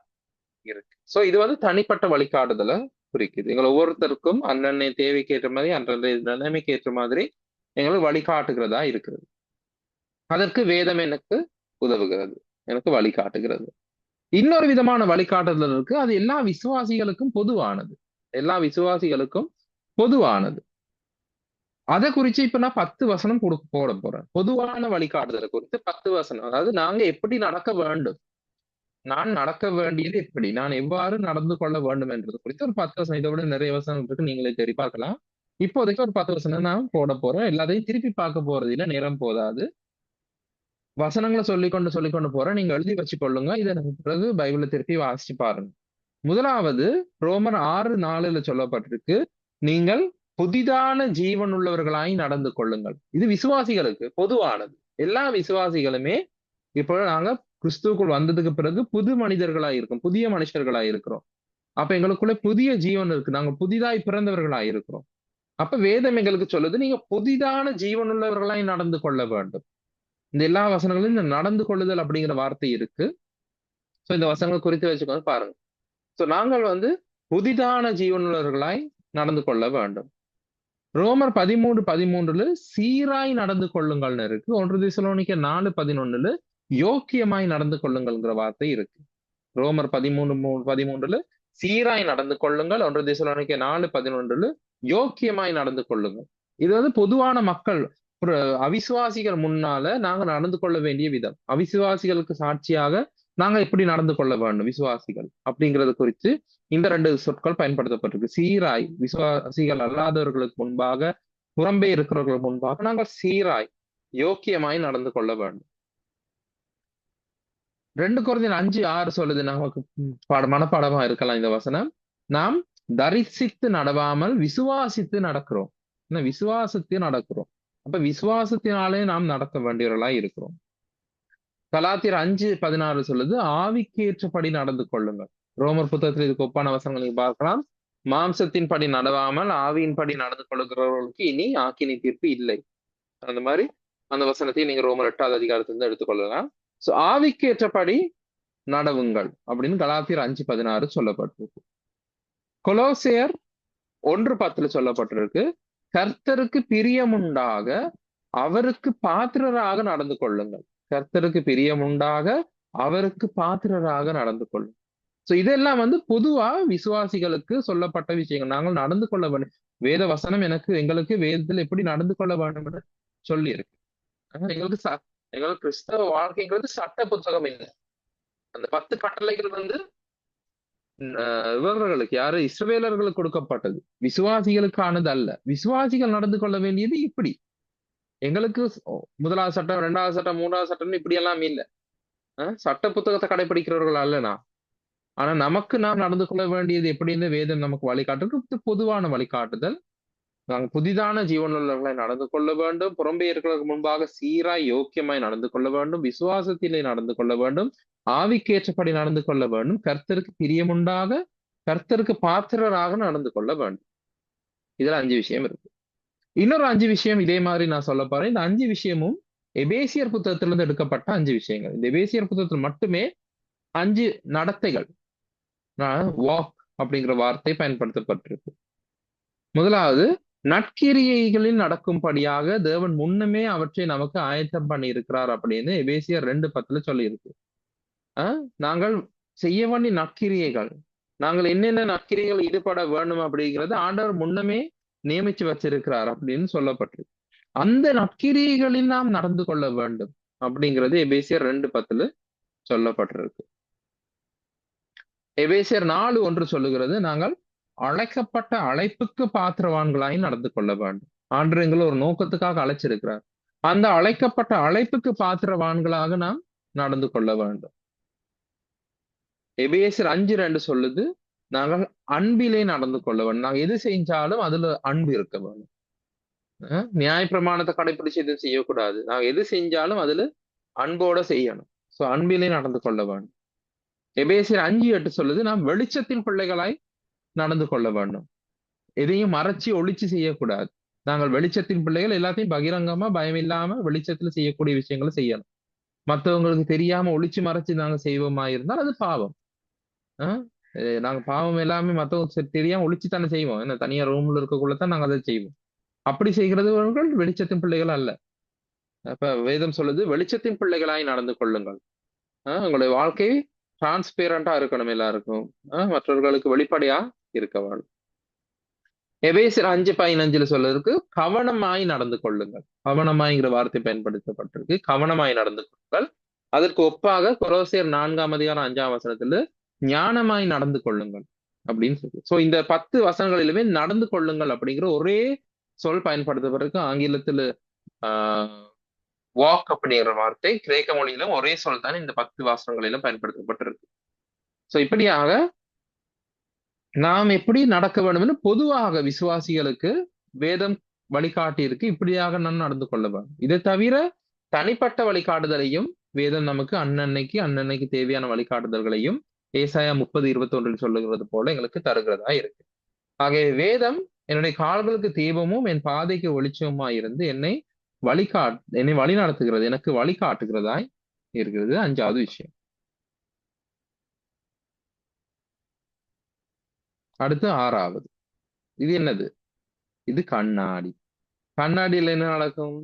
இருக்கு. சோ இது வந்து தனிப்பட்ட வழிகாட்டுதலை குறிக்குது. எங்களை ஒவ்வொருத்தருக்கும் அன்னன்னை தேவைக்கு ஏற்ற மாதிரி, அன்றன்றைய நிலைமைக்கு ஏற்ற மாதிரி எங்களுக்கு வழிகாட்டுகிறதா இருக்கிறது. அதற்கு வேதம் எனக்கு உதவுகிறது, எனக்கு வழிகாட்டுகிறது. இன்னொரு விதமான வழிகாட்டுதல் இருக்கு, அது எல்லா விசுவாசிகளுக்கும் பொதுவானது. எல்லா விசுவாசிகளுக்கும் பொதுவானது. அதை குறிச்சு இப்ப நான் 10 வசனம் போட போறேன். பொதுவான வழிகாட்டுதலை குறித்து 10 வசனம். அதாவது நாங்க எப்படி நடக்க வேண்டும், நான் நடக்க வேண்டியது எப்படி, நான் எவ்வாறு நடந்து கொள்ள வேண்டும் என்றது குறித்து ஒரு 10 வசனம். இதை விட நிறைய வசனம் இருக்கு, நீங்களே தேடி பார்க்கலாம். இப்போதைக்கு ஒரு 10 வசனம் நான் போட போறேன். எல்லாத்தையும் திருப்பி பார்க்க போறது இல்லை, நேரம் போதாது. வசனங்களை சொல்லிக்கொண்டு போறேன், நீங்க எழுதி வச்சு கொள்ளுங்க. இதை எனக்கு பிறகு பைபிளை திருப்பி வாசிச்சு பாருங்க. முதலாவது ரோமர் 6:4 சொல்லப்பட்டிருக்கு, நீங்கள் புதிதான ஜீவன் உள்ளவர்களாய் நடந்து கொள்ளுங்கள். இது விசுவாசிகளுக்கு பொதுவானது. எல்லா விசுவாசிகளுமே இப்போ நாங்க கிறிஸ்துவுக்குள் வந்ததுக்கு பிறகு புது மனிதர்களாய் இருக்கோம், புதிய மனுஷர்களாய் இருக்கிறோம். அப்ப எங்களுக்குள்ள புதிய ஜீவன் இருக்கு, நாங்க புதிதாய் பிறந்தவர்களாய் இருக்கிறோம். அப்ப வேதம் எங்களுக்கு சொல்லுது, நீங்க புதிதான ஜீவன் உள்ளவர்களாய் நடந்து கொள்ள வேண்டும். இந்த எல்லா வசனங்களும் இந்த நடந்து கொள்ளுதல் அப்படிங்கிற வார்த்தை இருக்கு. சோ இந்த வசனங்கள் குறித்து வச்சுக்கோங்க, பாருங்க. சோ நாங்கள் வந்து புதிதான ஜீவனுள்ளவர்களாய் நடந்து கொள்ள வேண்டும். ரோமர் 13:13 சீராய் நடந்து கொள்ளுங்கள்னு இருக்கு. 1 தெசலோனிக்கர் 4:11 யோக்கியமாய் நடந்து கொள்ளுங்கள்ங்கிற வார்த்தை இருக்கு. ரோமர் 13:13 சீராய் நடந்து கொள்ளுங்கள், 1 தெசலோனிக்கர் 4:11 யோக்கியமாய் நடந்து கொள்ளுங்கள். இது வந்து பொதுவான மக்கள், ஒரு அவிசுவாசிகள் முன்னால நாங்க நடந்து கொள்ள வேண்டிய விதம், அவிசுவாசிகளுக்கு சாட்சியாக நாங்க எப்படி நடந்து கொள்ள வேண்டும் விசுவாசிகள் அப்படிங்கிறது குறித்து இந்த 2 சொற்கள் பயன்படுத்தப்பட்டிருக்கு. சீராய், விசுவாசிகள் அல்லாதவர்களுக்கு முன்பாக, புறம்பே இருக்கிறவர்களுக்கு முன்பாக நாங்கள் சீராய் யோக்கியமாய் நடந்து கொள்ள வேண்டும். 2 கொரிந்தியர் 5:6 சொல்லுது, நமக்கு மனப்பாடமா இருக்கலாம் இந்த வசனம், நாம் தரிசித்து நடவாமல் விசுவாசித்து நடக்கிறோம். விசுவாசத்து நடக்கிறோம். அப்ப விசுவாசத்தினாலே நாம் நடக்க வேண்டியவர்களாய் இருக்கிறோம். கலாத்தியர் 5:16 சொல்லுது, ஆவிக்கு ஏற்றபடி நடந்து கொள்ளுங்கள். ரோமர் புத்தகத்தில் இதுக்கு ஒப்பான வசனங்கள் நீங்க பார்க்கலாம். மாம்சத்தின் படி நடவாமல் ஆவியின் படி நடந்து கொள்ளுகிறவர்களுக்கு இனி ஆக்கினி தீர்ப்பு இல்லை. அந்த மாதிரி அந்த வசனத்தையும் நீங்க ரோமர் 8வது அதிகாரத்திலிருந்து எடுத்துக்கொள்ளலாம். சோ ஆவிக்கு ஏற்றபடி நடவுங்கள் அப்படின்னு கலாத்தியர் 5:16 சொல்லப்பட்டிருக்கு. கொலோசியர் 1:10 சொல்லப்பட்டிருக்கு, கர்த்தருக்கு பிரியமுண்டாக அவருக்கு பாத்திரராக நடந்து கொள்ளுங்கள். கர்த்தருக்கு பிரியமுண்டாக அவருக்கு பாத்திரராக நடந்து கொள்ளும். சோ இதெல்லாம் வந்து பொதுவா விசுவாசிகளுக்கு சொல்லப்பட்ட விஷயங்கள். நாங்கள் நடந்து கொள்ள வேண்டும். வேத வசனம் எங்களுக்கு வேதத்தில் எப்படி நடந்து கொள்ள வேண்டும் என்று சொல்லி இருக்கு. எங்களுக்கு கிறிஸ்தவ வாழ்க்கைங்கிறது சட்ட புத்தகம் இல்லை. அந்த 10 கட்டளைகள் வந்து இவர்களுக்கு, யாரு, இஸ்ரவேலர்களுக்கு கொடுக்கப்பட்டது, விசுவாசிகளுக்கானது அல்ல. விசுவாசிகள் நடந்து கொள்ள வேண்டியது இப்படி. எங்களுக்கு 1வது சட்டம், 2வது சட்டம், 3வது சட்டம் இப்படி எல்லாம் இல்லை. சட்ட புத்தகத்தை கடைபிடிக்கிறவர்கள் அல்லனா. ஆனா நமக்கு நாம் நடந்து கொள்ள வேண்டியது எப்படின்னு வேதம் நமக்கு வழிகாட்டுறது பொதுவான வழிகாட்டுதல். நாங்கள் புதிதான ஜீவனுள்ளவர்களை நடந்து கொள்ள வேண்டும், புறம்பே இருக்கிறதுக்கு முன்பாக சீராய் யோக்கியமாய் நடந்து கொள்ள வேண்டும், விசுவாசத்திலே நடந்து கொள்ள வேண்டும், ஆவிக்கேற்றபடி நடந்து கொள்ள வேண்டும், கர்த்தருக்கு பிரியமுண்டாக கர்த்தருக்கு பாத்திரராக நடந்து கொள்ள வேண்டும். இதுல 5 விஷயம் இருக்கு. இன்னொரு 5 விஷயம் இதே மாதிரி நான் சொல்ல போறேன். இந்த 5 விஷயமும் எபேசியர் புத்தகத்திலிருந்து எடுக்கப்பட்ட 5 விஷயங்கள். இந்த எபேசியர் புத்தகத்தில் மட்டுமே 5 நடத்தைகள், வாக் அப்படிங்கிற வார்த்தை பயன்படுத்தப்பட்டிருக்கு. முதலாவது, நற்கிரியைகளில் நடக்கும்படியாக தேவன் முன்னமே அவற்றை நமக்கு ஆயத்தம் பண்ணி இருக்கிறார் அப்படின்னு எபேசியர் 2:10 சொல்லி இருக்கு. நாங்கள் செய்ய வேண்டிய நற்கிரியைகள், நாங்கள் என்னென்ன நற்கிரியைகள் ஈடுபட வேண்டும் அப்படிங்கிறது ஆண்டவர் முன்னமே நியமிச்சு வச்சிருக்கிறார் அப்படின்னு சொல்லப்பட்டிருக்கு. அந்த நற்கிரியைகளில் நாம் நடந்து கொள்ள வேண்டும் அப்படிங்கிறது எபேசியர் 2:10 சொல்லப்பட்டிருக்கு. எபேசியர் 4:1 சொல்லுகிறது, நாங்கள் அழைக்கப்பட்ட அழைப்புக்கு பாத்திரவான்களாய் நடந்து கொள்ள வேண்டும். ஆண்டவர் எங்களை ஒரு நோக்கத்துக்காக அழைச்சிருக்கிறார். அந்த அழைக்கப்பட்ட அழைப்புக்கு பாத்திரவான்களாக நாம் நடந்து கொள்ள வேண்டும். எபேசியர் 5:2 சொல்லுது, நாங்கள் அன்பிலே நடந்து கொள்ள வேண்டும். நாங்கள் எது செஞ்சாலும் அதுல அன்பு இருக்க வேண்டும். நியாய பிரமாணத்தை கடைபிடிச்சு எதுவும் செய்யக்கூடாது. நாங்கள் எது செஞ்சாலும் அதுல அன்போட செய்யணும். சோ அன்பிலே நடந்து கொள்ள வேண்டும். எபேசியர் 5:8 சொல்லுது, நாம் வெளிச்சத்தின் பிள்ளைகளாய் நடந்து கொள்ள வேண்டும். எதையும் மறைச்சு ஒளிச்சு செய்யக்கூடாது. நாங்கள் வெளிச்சத்தின் பிள்ளைகள், எல்லாத்தையும் பகிரங்கமா பயம் இல்லாம வெளிச்சத்துல செய்யக்கூடிய விஷயங்களை செய்யணும். மற்றவங்களுக்கு தெரியாம ஒளிச்சு மறைச்சு நாங்க செய்வோமா இருந்தால் அது பாவம். நாங்க பாவம் எல்லாமே மற்றவங்க தெரியாம ஒளிச்சு தானே செய்வோம். ஏன்னா தனியா ரூம்ல இருக்கக்குள்ளதான் நாங்க அதை செய்வோம். அப்படி செய்கிறவர்கள் வெளிச்சத்தின் பிள்ளைகள் அல்ல. அப்ப வேதம் சொல்லுது, வெளிச்சத்தின் பிள்ளைகளாய் நடந்து கொள்ளுங்கள். உங்களுடைய வாழ்க்கை டிரான்ஸ்பேரண்டா இருக்கணும் எல்லாருக்கும். மற்றவர்களுக்கு வெளிப்படையா இருக்க வேண்டும். எபேசியர் 5:15 சொல்றதுக்கு கவனமாய் நடந்து கொள்ளுங்கள். கவனமாய்ங்கிற வார்த்தை பயன்படுத்தப்பட்டிருக்கு. கவனமாய் நடந்து கொள்ளுங்கள். அதற்கு ஒப்பாக கொலோசியர் 4:5 ஞானமாய் நடந்து கொள்ளுங்கள் அப்படின்னு சொல்லி. சோ இந்த 10 வசனங்களிலுமே நடந்து கொள்ளுங்கள் அப்படிங்கிற ஒரே சொல் பயன்படுத்தப்பட்டிருக்கு. ஆங்கிலத்துல வாக் அப்படிங்கிற வார்த்தை, கிரேக்க மொழியிலும் ஒரே சொல் தான் இந்த 10 வசனங்களிலும் பயன்படுத்தப்பட்டிருக்கு. சோ இப்படியாக நாம் எப்படி நடக்க வேண்டும்னு பொதுவாக விசுவாசிகளுக்கு வேதம் வழிகாட்டி இருக்கு. இப்படியாக நான் நடந்து கொள்ள வேண்டும். இதை தவிர தனிப்பட்ட வழிகாட்டுதலையும் வேதம் நமக்கு அன்னன்னைக்கு தேவையான வழிகாட்டுதல்களையும் ஏசாயா 30:21 சொல்லுகிறது போல எங்களுக்கு தருகிறதா இருக்கு. ஆகவே வேதம் என்னுடைய கால்களுக்கு தீபமும் என் பாதைக்கு வெளிச்சமுமா இருந்து என்னை வழி நடத்துகிறது, எனக்கு வழிகாட்டுகிறதாய் இருக்கிறது. 5வது விஷயம். அடுத்து 6வது. இது என்னது? இது கண்ணாடி. கண்ணாடியில என்ன நடக்கும்?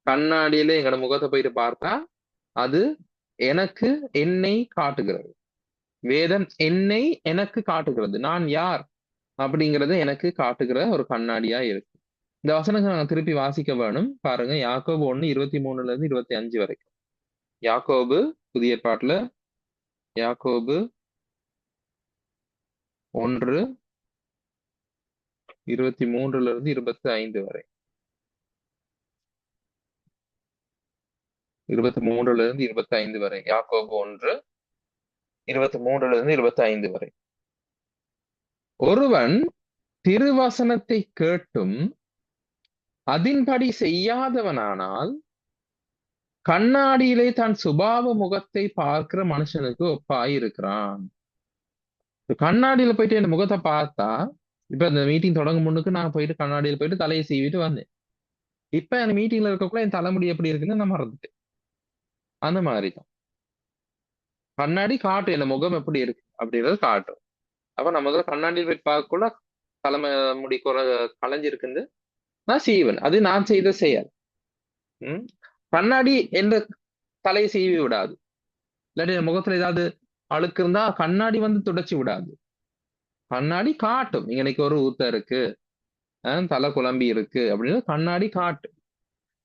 கண்ணாடியில எங்களோட முகத்தை போயிட்டு பார்த்தா அது எனக்கு என்னை காட்டுகிறது. வேதம் எனக்கு காட்டுகிறது. நான் யார் அப்படிங்கறது எனக்கு காட்டுகிற ஒரு கண்ணாடியா இருக்கு. இந்த வசனத்தை நாங்க திருப்பி வாசிக்க வேணும். பாருங்க, யாக்கோபு 1:23-25 வரைக்கும். யாக்கோபு புதிய ஏற்பாட்டுல யாக்கோபு 1:23-25 வரை. 23-25 வரை. யாக்கோபு 1:23-25 வரை. ஒருவன் திருவசனத்தை கேட்டும் அதின்படி செய்யாதவனானால் கண்ணாடியிலே தன் சுபாவ முகத்தை பார்க்கிற மனுஷனுக்கு ஒப்பாய் இருக்கிறான். கண்ணாடியில போயிட்டு என் முகத்தை பார்த்தா, இப்ப இந்த மீட்டிங் தொடங்கும் முன்னுக்கு நான் போயிட்டு கண்ணாடியில போயிட்டு தலையை சீவிட்டு வந்தேன். இப்ப என் மீட்டிங்ல இருக்கக்குள்ள என் தலைமுடி எப்படி இருக்குன்னு நான் மறந்துட்டேன். அந்த மாதிரிதான் கண்ணாடி காட்டும் என் முகம் எப்படி இருக்கு அப்படின்றது காட்டும். அப்ப நம்ம முதல்ல கண்ணாடியில் போய் பார்க்கக்குள்ள தலைமுடி களைஞ்சிருக்குன்னு நான் செய்வேன். அது நான் செய்த செயல். கண்ணாடி என்ற தலையை சீவி விடாது. இல்லாட்டி என் முகத்துல ஏதாவது அழுக்கு இருந்தா கண்ணாடி வந்து துடைச்சு விடாது. கண்ணாடி காட்டும், இன்னைக்கு ஒரு ஊத்த இருக்கு, தலை குழம்பி இருக்கு அப்படின்னு கண்ணாடி காட்டும்.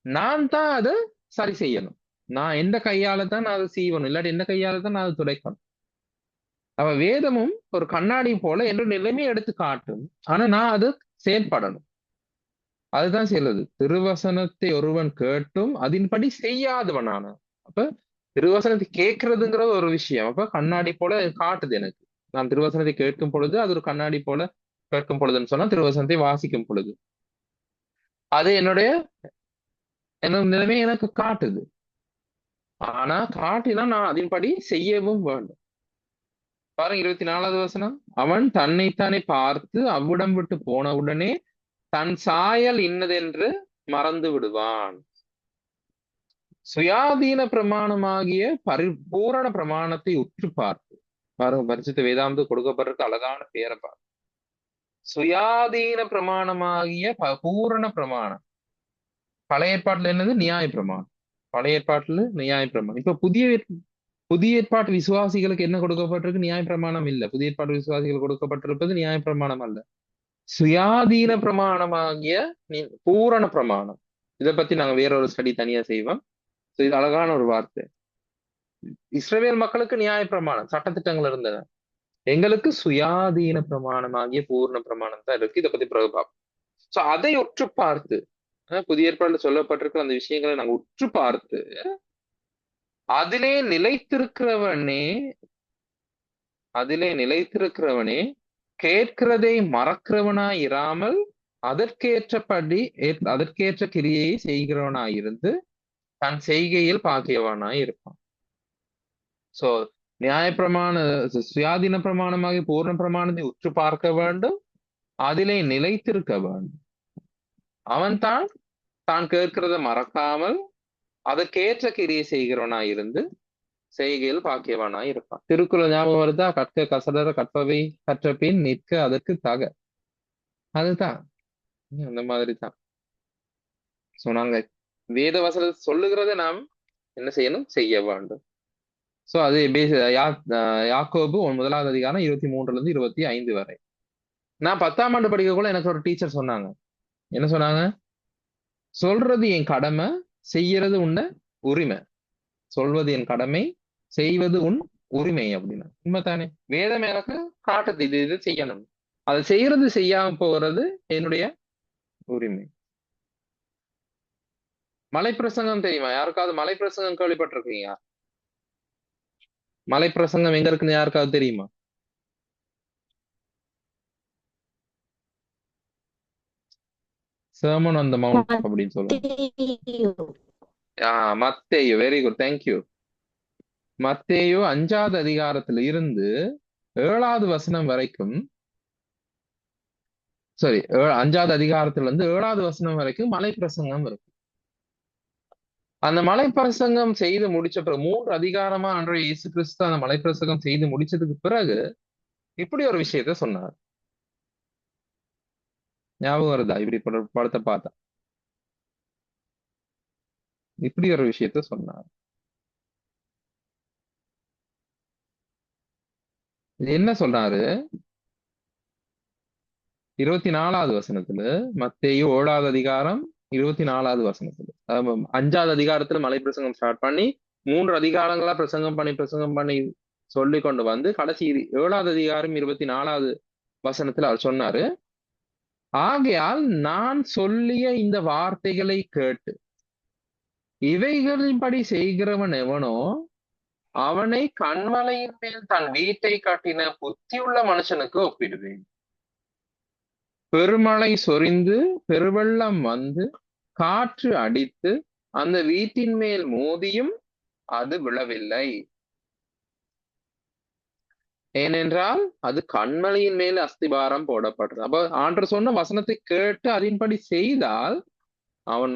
நான் தான் அதை சரி செய்யணும். நான் எந்த கையால தான் நான் அதை செய்யணும், இல்லாட்டி எந்த கையால தான் நான் அதை துடைக்கணும். அவ வேதமும் ஒரு கண்ணாடி போல என்னோட நிலைமையை எடுத்து காட்டும். ஆனா நான் அது செயல்படணும். அதுதான் சொல்லுது, திருவசனத்தை ஒருவன் கேட்டும் அதன்படி செய்யாதவனான. அப்ப திருவசனத்தை கேட்கறதுங்கிறது ஒரு விஷயம். அப்ப கண்ணாடி போல காட்டுது எனக்கு. நான் திருவசனத்தை கேட்கும் பொழுது அது ஒரு கண்ணாடி போல கேட்கும் பொழுதுன்னு சொன்னா திருவசனத்தை வாசிக்கும் பொழுது அது என்னோட நிலைமை எனக்கு காட்டுது. ஆனா காட்டினா நான் அதன்படி செய்யவும் வேண்டும். பாருங்க 24வது வசனம். அவன் தன்னைத்தானே பார்த்து அவ்விடம் விட்டு போன உடனே தன் சாயல் இன்னதென்று மறந்து விடுவான். சுயாதீன பிரமாணமாகிய பரிபூரண பிரமாணத்தை உற்று பார்த்து பாருங்க, பரிசுத்த வேதாந்தம் கொடுக்கப்படுறதுக்கு அழகான பேரை பார்த்து, சுயாதீன பிரமாணமாகிய பூரண பிரமாணம். பழைய ஏற்பாட்டுல என்னது? நியாய பிரமாணம். பழைய ஏற்பாட்டுல நியாய பிரமாணம். இப்ப புதிய ஏற்பாட்டு விசுவாசிகளுக்கு என்ன கொடுக்கப்பட்டிருக்கு? நியாய பிரமாணம் இல்ல. புதிய ஏற்பாட்டு விசுவாசிகள் கொடுக்கப்பட்டிருப்பது நியாய பிரமாணம் அல்ல, சுயாதீன பிரமாணமாகிய பூரண பிரமாணம். இதை பத்தி நாங்க வேற ஒரு ஸ்டடி தனியா செய்வோம். இது அழகான ஒரு வார்த்தை. இஸ்ரவேல் மக்களுக்கு நியாய பிரமாணம், சட்டத்திட்டங்கள் இருந்தன. எங்களுக்கு சுயாதீன பிரமாணமாகிய பூர்ண பிரமாணம் தான் இருக்கு. இதை பத்தி பிறகு பார்ப்போம். சோ அதை உற்று பார்த்து, புதிய ஏற்பாடுல சொல்லப்பட்டிருக்கிற அந்த விஷயங்களை நாங்க உற்று பார்த்து அதிலே நிலைத்திருக்கிறவனே கேட்கிறதை மறக்கிறவனாய் இராமல் அதற்கேற்றபடி அதற்கேற்ற கிரியையை செய்கிறவனாய் இருந்து தன் செய்கையில் பாக்கியவானாய் இருப்பான். சோ நியாயப்பிரமாண சுயாதீன பிரமாணமாகி பூர்ண பிரமாணத்தை உற்று பார்க்க வேண்டும், அதிலே நிலைத்திருக்க வேண்டும். அவன் தான் கேட்கிறத மறக்காமல் அதற்கேற்ற கிரியை செய்கிறவனாய் இருந்து செய்கையில் பாக்கியவானாய் இருப்பான். திருக்குறள் ஞாபகம் வருதா? கற்க கசடர கற்பவை கற்ற பின் நிற்க அதற்கு தக. அதுதான் அந்த மாதிரி தான். சோ நாங்க வேத வசனத்தை சொல்லுகிறத நாம் என்ன செய்யணும்? செய்ய வேண்டும். சோ அது யாக்கோபு 1 அதிகாரம் 23 25 வரை. நான் 10ஆம் ஆண்டு படிக்கக்குள்ள எனக்கு ஒரு டீச்சர் சொன்னாங்க. என்ன சொன்னாங்க? சொல்றது என் கடமை, செய்யறது உன்ன உரிமை. சொல்வது என் கடமை, செய்வது உன் உரிமை அப்படின்னா உண்மைதானே? வேதம் எனக்கு காட்டுது இது செய்யணும். அதை செய்யறது செய்யாம போகிறது என்னுடைய உரிமை. மலைப்பிரசங்கம் தெரியுமா? யாருக்காவது மலைப்பிரசங்கம் கேள்விப்பட்டிருக்கீங்க? மலைப்பிரசங்கம் எங்க இருக்குன்னு யாருக்காவது தெரியுமா? சர்மன் ஆன் த மவுண்ட் அப்படின்னு சொல்லுவாங்க. மத்தேயு, வெரி குட், தேங்க்யூ. மத்தேயு 5வது அதிகாரத்துல இருந்து 7வது வசனம் வரைக்கும், சாரி 5வது அதிகாரத்துல இருந்து 7வது வசனம் வரைக்கும் மலைப்பிரசங்கம் இருக்கு. அந்த மலைப்பிரசங்கம் செய்து முடிச்ச பிறகு 3 அதிகாரமா அன்றைய இயேசு கிறிஸ்து அந்த மலைப்பிரசங்கம் செய்து முடிச்சதுக்கு பிறகு இப்படி ஒரு விஷயத்த சொன்னார். ஞாபகம் வருதா? இப்படி படத்தை பார்த்தா இப்படி ஒரு விஷயத்த சொன்னார். என்ன சொல்றாரு? 24வது வசனத்துல, மத்தேயு 7வது அதிகாரம் 24வது வசனத்துல, 5வது அதிகாரத்துல மலை பிரசங்கம் ஸ்டார்ட் பண்ணி 3 அதிகாரங்களா பிரசங்கம் பண்ணி சொல்லி கொண்டு வந்து கடைசி 7வது அதிகாரம் 24வது வசனத்துல அவர் சொன்னாரு, ஆகையால் நான் சொல்லிய இந்த வார்த்தைகளை கேட்டு இவைகளின்படி செய்கிறவன் எவனோ அவனை கண்மலையின் மேல் தன் வீட்டை கட்டின புத்தியுள்ள மனுஷனுக்கு ஒப்பிடுவேன். பெருமழை சொரிந்து பெருவெள்ளம் வந்து காற்று அடித்து அந்த வீட்டின் மேல் மோதியும் அது விழவில்லை, ஏனென்றால் அது கண்மலையின் மேல் அஸ்திபாரம் போடப்பட்டது. அப்ப ஆண்டவர் சொன்ன வசனத்தை கேட்டு அதன்படி செய்தால் அவன்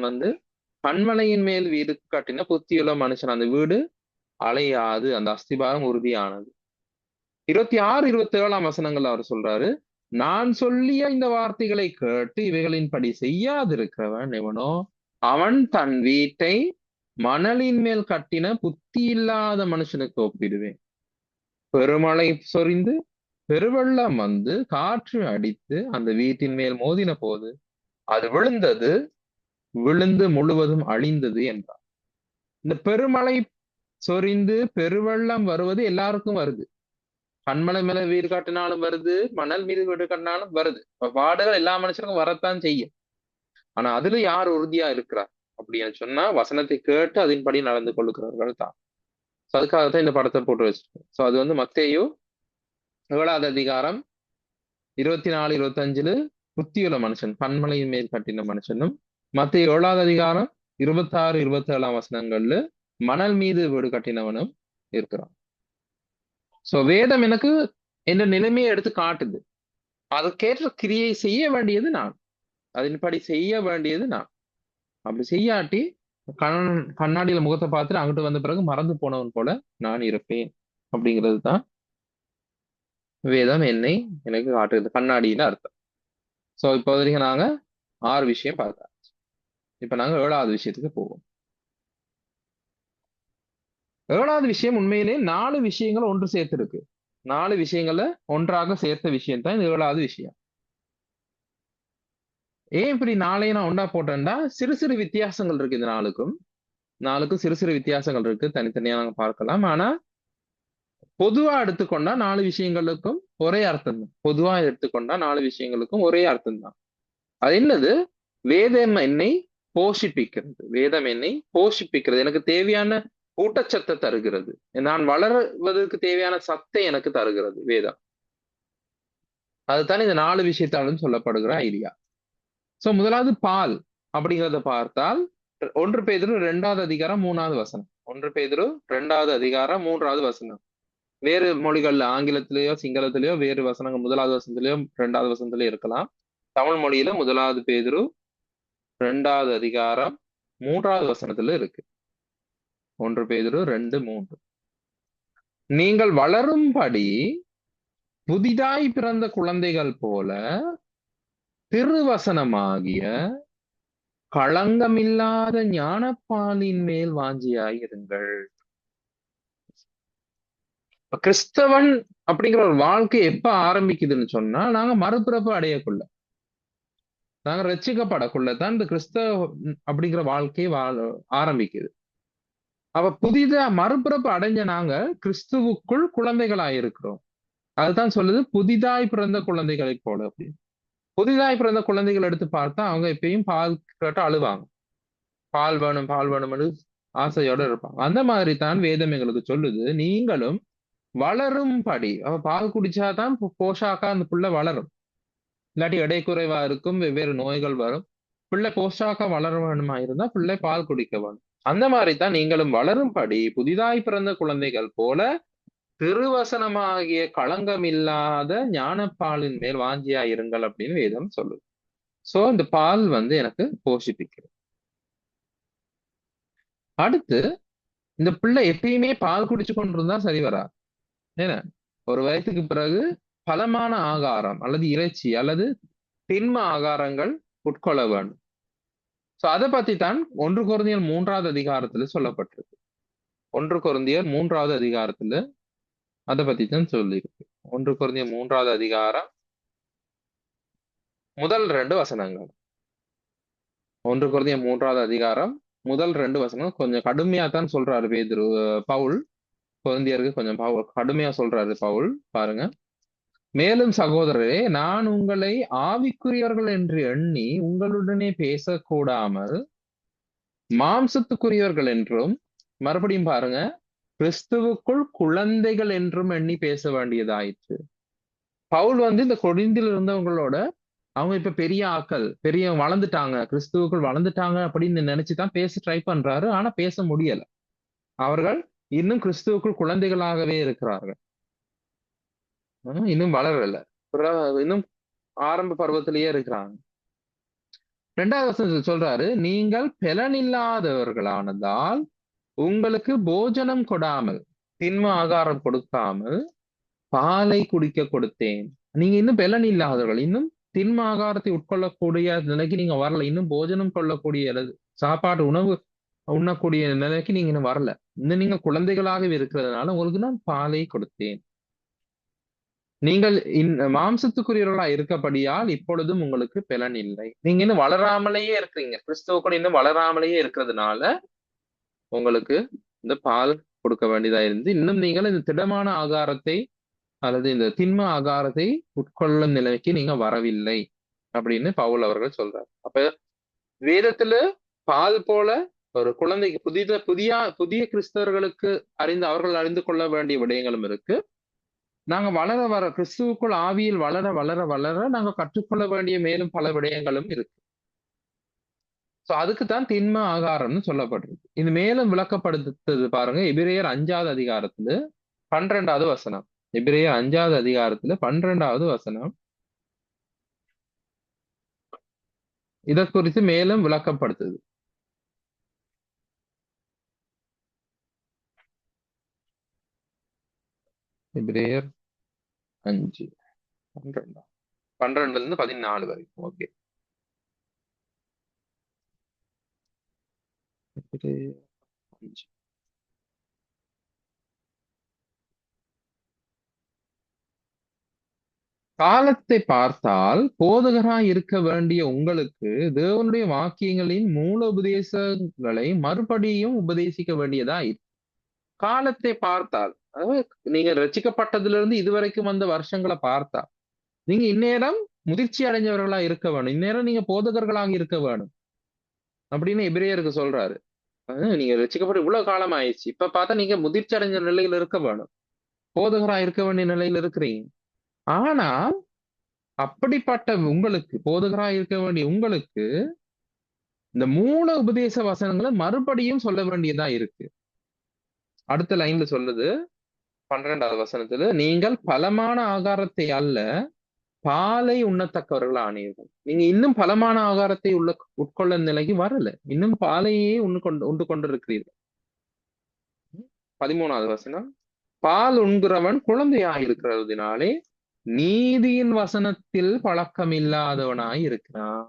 கண்மலையின் மேல் வீடு கட்டின புத்தியுள்ள மனுஷன். அந்த வீடு அலையாது, அந்த அஸ்திபாரம் உறுதியானது. 26, 27 வசனங்கள் அவர் சொல்றாரு, நான் சொல்லிய இந்த வார்த்தைகளை கேட்டு இவைகளின்படி செய்யாதிருக்கிறவன் எவனோ அவன் தன் வீட்டை மணலின் மேல் கட்டின புத்தி இல்லாத மனுஷனுக்கு ஒப்பிடுவேன். பெருமழை சொரிந்து பெருவெள்ளம் வந்து காற்று அடித்து அந்த வீட்டின் மேல் மோதின போது அது விழுந்து முழுவதும் அழிந்தது என்றார். இந்த பெருமழை சொரிந்து பெருவெள்ளம் வருவது எல்லாருக்கும் வருது. கண்மலை மேல வீடு காட்டினாலும் வருது, மணல் மீது வீடு கட்டினாலும் வருது. பாடுகள் எல்லா மனுஷருக்கும் வரத்தான் செய்யும். ஆனா அதுல யார் உறுதியா இருக்கிறார் அப்படின்னு சொன்னா வசனத்தை கேட்டு அதன்படி நடந்து கொள்ளுகிறவர்கள் தான். அதுக்காகத்தான் இந்த படத்தை போட்டு வச்சிருக்கோம். சோ அது மத்தேயு 7வது அதிகாரம் 24, 25 புத்தியுள்ள மனுஷன், கண்மலையின் மேல் கட்டின மனுஷனும், மத்தேயு 7வது அதிகாரம் 26, 27 வசனங்கள்ல மணல் மீது வீடு கட்டினவனும் இருக்கிறான். சோ வேதம் எனக்கு என்ற நிலைமையை எடுத்து காட்டுது. அதுக்கேற்ற கிரியை செய்ய வேண்டியது நான், அதன்படி செய்ய வேண்டியது நான். அப்படி செய்யாட்டி கண்ணாடியில முகத்தை பார்த்துட்டு அங்கிட்டு வந்த பிறகு மறந்து போனவன் போல நான் இருப்பேன் அப்படிங்கிறது தான் வேதம் எனக்கு காட்டுது, கண்ணாடியில அர்த்தம். சோ இப்போ வரைக்கும் நாங்க 6 விஷயம் பார்த்தோம். இப்ப நாங்க 7வது விஷயத்துக்கு போவோம். 7வது விஷயம் உண்மையிலே 4 விஷயங்கள் ஒன்று சேர்த்திருக்கு. 4 விஷயங்களை ஒன்றாக சேர்த்த விஷயம் தான் இந்த 7வது விஷயம். ஏன் இப்படி 4ஐயும் நான் ஒன்றா போட்டேன்டா, சிறு சிறு வித்தியாசங்கள் இருக்கு. இந்த 4க்கும் சிறு சிறு வித்தியாசங்கள் இருக்கு, தனித்தனியா நாங்க பார்க்கலாம். ஆனா பொதுவா எடுத்துக்கொண்டா 4 விஷயங்களுக்கும் ஒரே அர்த்தம் தான். பொதுவா எடுத்துக்கொண்டா 4 விஷயங்களுக்கும் ஒரே அர்த்தம் தான். அது என்னது? வேதம் என்னை போஷிப்பிக்கிறது. வேதம் என்னை போஷிப்பிக்கிறது, எனக்கு தேவையான ஊட்டச்சத்தை தருகிறது, நான் வளர்வதற்கு தேவையான சத்தை எனக்கு தருகிறது வேதம். அதுதான் இந்த 4 விஷயத்தாலும் சொல்லப்படுகிற ஐடியா. சோ முதலாவது பால் அப்படிங்கிறத பார்த்தால் 1 பேதுரு 2வது அதிகாரம் 3வது வசனம். 1 பேதுரு 2வது அதிகாரம் 3வது வசனம். வேறு மொழிகள்ல ஆங்கிலத்திலேயோ சிங்களத்திலேயோ வேறு வசனங்கள் 1வது வசனத்திலேயோ 2வது வசனத்திலேயோ இருக்கலாம். தமிழ் மொழியில 1வது பேதுரு 2வது அதிகாரம் 3வது வசனத்துல இருக்கு. 1 பேதுரு 2:3. நீங்கள் வளரும்படி புதிதாய் பிறந்த குழந்தைகள் போல திருவசனமாகிய களங்கமில்லாத ஞானப்பாலின் மேல் வாஞ்சியாயிருங்கள். கிறிஸ்தவன் அப்படிங்கிற ஒரு வாழ்க்கை எப்ப ஆரம்பிக்குதுன்னு சொன்னா, நாங்க மறுபிறப்பு அடையக்குள்ள, நாங்க ரட்சிக்கப்படக்குள்ளதான் இந்த கிறிஸ்தவ அப்படிங்கிற வாழ்க்கை ஆரம்பிக்குது. அப்ப புதிதா மறுபிறப்பு அடைஞ்ச நாங்க கிறிஸ்துவுக்குள் குழந்தைகளாயிருக்கிறோம். அதுதான் சொல்லுது புதிதாய் பிறந்த குழந்தைகளை போல அப்படின்னு. புதிதாய் பிறந்த குழந்தைகள் எடுத்து பார்த்தா அவங்க எப்பயும் பால் கேட்டு அழுவாங்க. பால் வேணும் பால் வேணும்னு ஆசையோட இருப்பாங்க. அந்த மாதிரி தான் வேதம் எங்களுக்கு சொல்லுது, நீங்களும் வளரும்படி. அவ பால் குடிச்சாதான் போஷாக்கா அந்த பிள்ளை வளரும். இல்லாட்டி எடை குறைவா இருக்கும், வெவ்வேறு நோய்கள் வரும். பிள்ளை போஷாக்கா வளர வேணுமா இருந்தா பிள்ளை பால் குடிக்க வேணும். அந்த மாதிரி தான் நீங்களும் வளரும்படி புதிதாய் பிறந்த குழந்தைகள் போல திருவசனமாகிய களங்கமில்லாத ஞானப்பாலின் மேல் வாஞ்சியா இருங்கள் அப்படின்னு வேதம் சொல்லுது. சோ இந்த பால் எனக்கு போஷிப்பிக்கிறது. அடுத்து இந்த பிள்ளை எப்பயுமே பால் குடிச்சு கொண்டிருந்தா சரி வரா. ஏன்னா ஒரு வயசுக்கு பிறகு பலமான ஆகாரம் அல்லது இறைச்சி அல்லது திண்ம ஆகாரங்கள் உட்கொள்ள வேண்டும். சோ அதை பத்தி தான் 1 கொரிந்தியர் 3வது அதிகாரத்துல சொல்லப்பட்டிருக்கு. 1 கொரிந்தியர் 3வது அதிகாரத்துல அதை பத்தி தான் சொல்லியிருக்கு. 1 கொரிந்தியர் 3வது அதிகாரம் முதல் 2 வசனங்கள். 1 கொரிந்தியர் 3வது அதிகாரம் முதல் 2 வசனம் கொஞ்சம் கடுமையா தான் சொல்றாரு பவுல். கொரிந்தியருக்கு கொஞ்சம் கடுமையா சொல்றாரு பவுல். பாருங்க. மேலும் சகோதரரே, நான் உங்களை ஆவிக்குரியவர்கள் என்று எண்ணி உங்களுடனே பேசக்கூடாமல் மாம்சத்துக்குரியவர்கள் என்றும், மறுபடியும் பாருங்க, கிறிஸ்துவுக்குள் குழந்தைகள் என்றும் எண்ணி பேச வேண்டியதாயிற்று. பவுல் இந்த கொரிந்தியில் இருந்தவங்களோட அவங்க இப்ப பெரிய ஆக்கள், பெரிய வளர்ந்துட்டாங்க, கிறிஸ்துவுக்குள் வளர்ந்துட்டாங்க அப்படின்னு நினைச்சுதான் பேச ட்ரை பண்றாரு. ஆனா பேச முடியல. அவர்கள் இன்னும் கிறிஸ்துவுக்குள் குழந்தைகளாகவே இருக்கிறார்கள். இன்னும் வளரல, இன்னும் ஆரம்ப பருவத்திலேயே இருக்கிறாங்க. 2வது வசனத்தில் சொல்றாரு, நீங்கள் பெலனில்லாதவர்களானதால் உங்களுக்கு போஜனம் கொடாமல், திண்ம ஆகாரம் கொடுக்காமல் பாலை குடிக்க கொடுத்தேன். நீங்க இன்னும் பெலன் இல்லாதவர்கள், இன்னும் திண்ம ஆகாரத்தை உட்கொள்ளக்கூடிய நிலைக்கு நீங்க வரல. இன்னும் போஜனம் கொள்ளக்கூடிய சாப்பாடு உணவு உண்ணக்கூடிய நிலைக்கு நீங்க இன்னும் வரல. இன்னும் நீங்க குழந்தைகளாகவே இருக்கிறதுனால உங்களுக்கு நான் பாலை கொடுத்தேன். நீங்கள் மாம்சத்துக்குரியவர்களா இருக்கப்படியால் இப்பொழுதும் உங்களுக்கு பெலன் இல்லை. நீங்க இன்னும் வளராமலேயே இருக்கிறீங்க, கிறிஸ்துவுக்குள் இன்னும் வளராமலேயே இருக்கிறதுனால உங்களுக்கு இந்த பால் கொடுக்க வேண்டியதா இருந்து, இன்னும் நீங்கள் இந்த திடமான ஆகாரத்தை அல்லது இந்த திண்ம ஆகாரத்தை உட்கொள்ளும் நிலைக்கு நீங்க வரவில்லை அப்படின்னு பவுல் அவர்கள் சொல்றார். அப்ப வேதத்துல பால் போல ஒரு குழந்தைக்கு புதிய கிறிஸ்தவர்களுக்கு அவர்கள் அறிந்து கொள்ள வேண்டிய விடயங்களும் இருக்கு. நாங்க வளர வர கிறிஸ்துவுக்குள் ஆவியில் வளர வளர வளர நாங்க கற்றுக்கொள்ள வேண்டிய மேலும் பல விடயங்களும் இருக்கு. சோ அதுக்குத்தான் திண்ம ஆகாரம்னு சொல்லப்பட்டிருக்கு. இது மேலும் விளக்கப்படுத்தது பாருங்க, எபிரேயர் 5வது அதிகாரத்துல 12வது வசனம். எபிரேயர் 5வது அதிகாரத்துல 12வது வசனம் இதை குறித்து மேலும் விளக்கப்படுத்துது. எபிரேயர் 5 12 இருந்து 14 வரைக்கும். ஓகே, எபிரேயர் 5. காலத்தை பார்த்தால் போதகராய் இருக்க வேண்டிய உங்களுக்கு தேவனுடைய வாக்கியங்களின் மூல உபதேசங்களை மறுபடியும் உபதேசிக்க வேண்டியதா இருக்கு. காலத்தை பார்த்தால், அதாவது நீங்க ரட்சிக்கப்பட்டதிலிருந்து இதுவரைக்கும் வந்த வருஷங்களை பார்த்தா நீங்க இந்நேரம் முதிர்ச்சி அடைஞ்சவர்களா இருக்க வேணும், இந்நேரம் நீங்க போதகர்களாக இருக்க வேணும் அப்படின்னு எபிரேயருக்கு சொல்றாரு. நீங்க ரட்சிக்கப்பட்ட இவ்வளவு காலம் ஆயிடுச்சு, இப்ப பார்த்தா நீங்க முதிர்ச்சி அடைஞ்ச நிலையில இருக்க வேணும், போதகரா இருக்க வேண்டிய நிலையில இருக்கிறீங்க. ஆனா அப்படிப்பட்ட உங்களுக்கு, போதகராய் இருக்க வேண்டிய உங்களுக்கு, இந்த மூல உபதேச வசனங்களை மறுபடியும் சொல்ல வேண்டியதா இருக்கு. அடுத்த லைன்ல சொல்லுது 12வது வசனத்துல, நீங்கள் பலமான ஆகாரத்தை அல்ல பாலை உண்ணத்தக்கவர்கள் ஆனீர்கள். நீங்க இன்னும் பலமான ஆகாரத்தை உட்கொள்ள நிலைக்கு வரல, இன்னும் பாலையே உண்டு கொண்டிருக்கிறீர்கள். 13வது வசனம், பால் உண்கிறவன் குழந்தையாயிருக்கிறதுனாலே நீதியின் வசனத்தில் பழக்கம் இல்லாதவனாய் இருக்கிறான்.